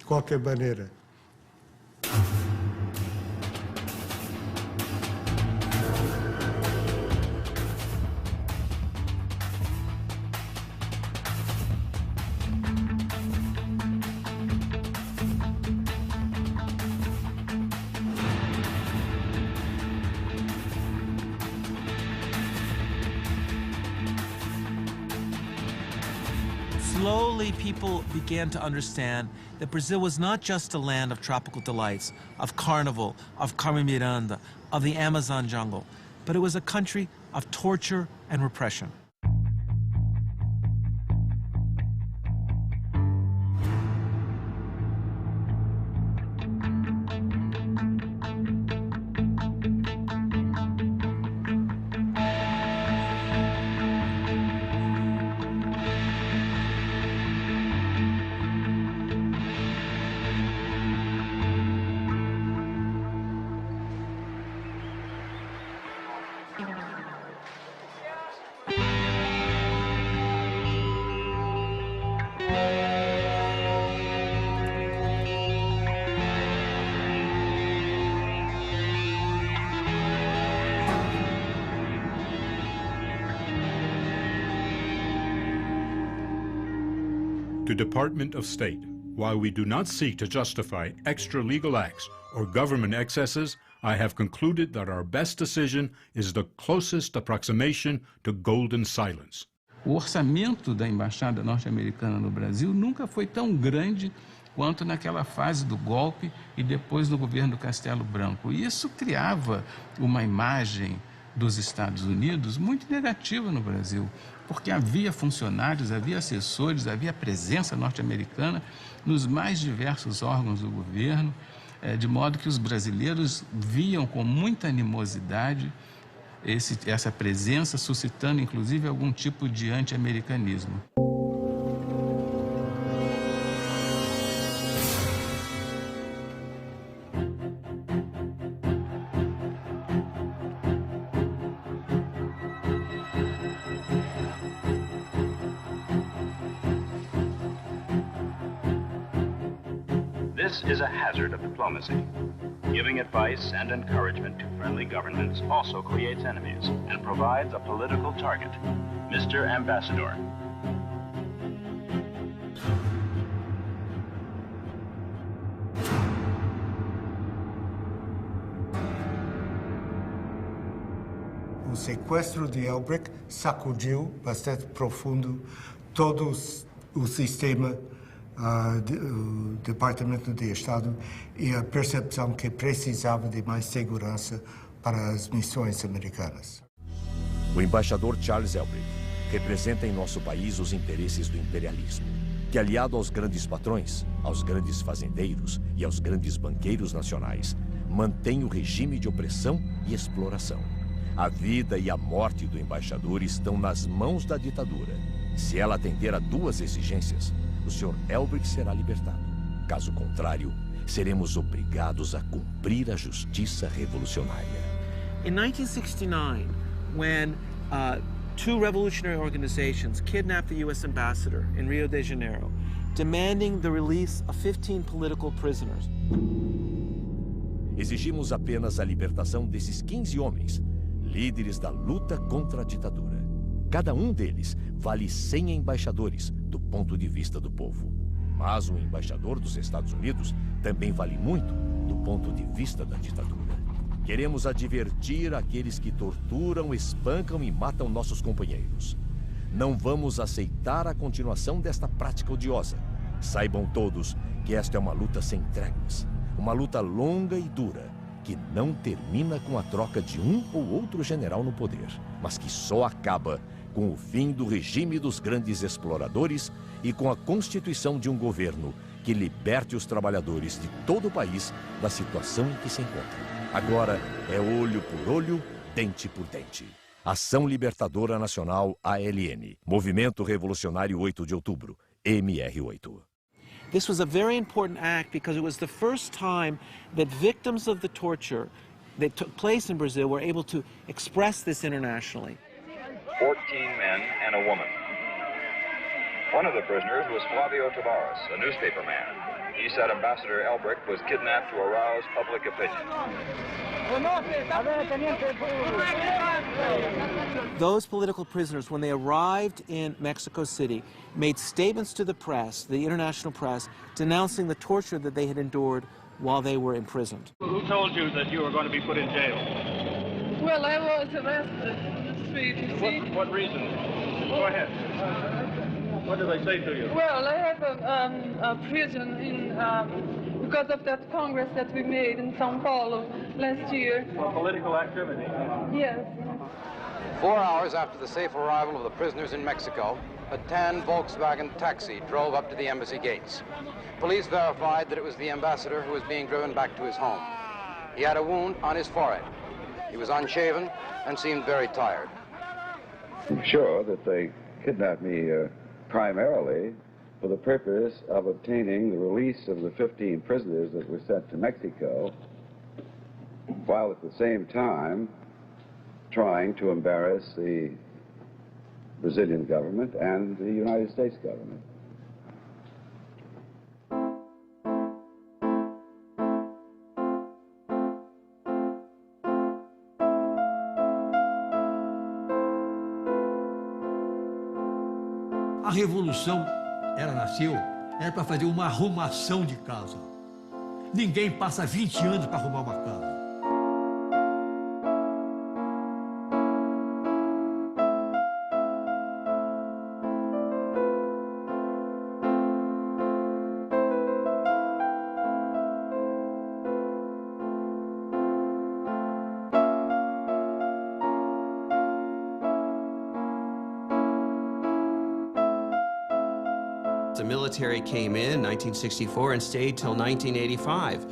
de qualquer maneira. Slowly, people began to understand that Brazil was not just a land of tropical delights, of carnival, of Carmen Miranda, of the Amazon jungle, but it was a country of torture and repression. To Department of State, while we do not seek to justify extra legal acts or government excesses, I have concluded that our best decision is the closest approximation to golden silence. O orçamento da Embaixada norte-americana no Brasil nunca foi tão grande quanto naquela fase do golpe e depois no governo Castelo Branco. E isso criava uma imagem dos Estados Unidos muito negativa no Brasil, porque havia funcionários, havia assessores, havia presença norte-americana nos mais diversos órgãos do governo, de modo que os brasileiros viam com muita animosidade essa presença, suscitando inclusive algum tipo de anti-americanismo. This is a hazard of diplomacy. Giving advice and encouragement to friendly governments also creates enemies and provides a political target. Mr. Ambassador. O sequestro de Elbrick sacudiu bastante profundo todo o sistema do Departamento de Estado e a percepção que precisava de mais segurança para as missões americanas. O embaixador Charles Elbrick representa em nosso país os interesses do imperialismo, que, aliado aos grandes patrões, aos grandes fazendeiros e aos grandes banqueiros nacionais, mantém o regime de opressão e exploração. A vida e a morte do embaixador estão nas mãos da ditadura. Se ela atender a duas exigências, o Sr. Elbrick será libertado. Caso contrário, seremos obrigados a cumprir a justiça revolucionária. In 1969, when two revolutionary organizations kidnapped the U.S. ambassador in Rio de Janeiro, demanding the release of 15 political prisoners. Exigimos apenas a libertação desses 15 homens, líderes da luta contra a ditadura. Cada um deles vale 100 embaixadores do ponto de vista do povo. Mas um embaixador dos Estados Unidos também vale muito do ponto de vista da ditadura. Queremos advertir aqueles que torturam, espancam e matam nossos companheiros. Não vamos aceitar a continuação desta prática odiosa. Saibam todos que esta é uma luta sem tréguas, uma luta longa e dura, que não termina com a troca de um ou outro general no poder, mas que só acaba com o fim do regime dos grandes exploradores e com a constituição de um governo que liberte os trabalhadores de todo o país da situação em que se encontram. Agora é olho por olho, dente por dente. Ação Libertadora Nacional ALN, Movimento Revolucionário 8 de Outubro, MR8. This was a very important act because it was the first time that victims of the torture that took place in Brazil were able to express this internationally. 14 men and a woman. One of the prisoners was Flavio Tavares, a newspaper man. He said Ambassador Elbrick was kidnapped to arouse public opinion. Those political prisoners, when they arrived in Mexico City, made statements to the press, the international press, denouncing the torture that they had endured while they were imprisoned. Who told you that you were going to be put in jail? Well, I was arrested in the street, you see. What reason? Go ahead. What did they say to you? Well, I have a prison in, because of that Congress that we made in São Paulo last year. For political activity? Yes. 4 hours after the safe arrival of the prisoners in Mexico, a tan Volkswagen taxi drove up to the embassy gates. Police verified that it was the ambassador who was being driven back to his home. He had a wound on his forehead. He was unshaven and seemed very tired. I'm sure that they kidnapped me primarily for the purpose of obtaining the release of the 15 prisoners that were sent to Mexico, while at the same time trying to embarrass the Brazilian government and the United States government. A revolução, ela nasceu, era para fazer uma arrumação de casa. Ninguém passa 20 anos para arrumar uma casa. The military came in 1964 and stayed till 1985,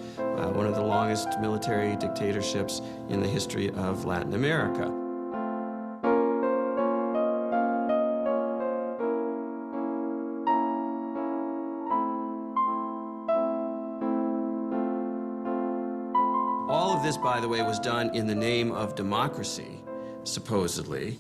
one of the longest military dictatorships in the history of Latin America. All of this, by the way, was done in the name of democracy, supposedly.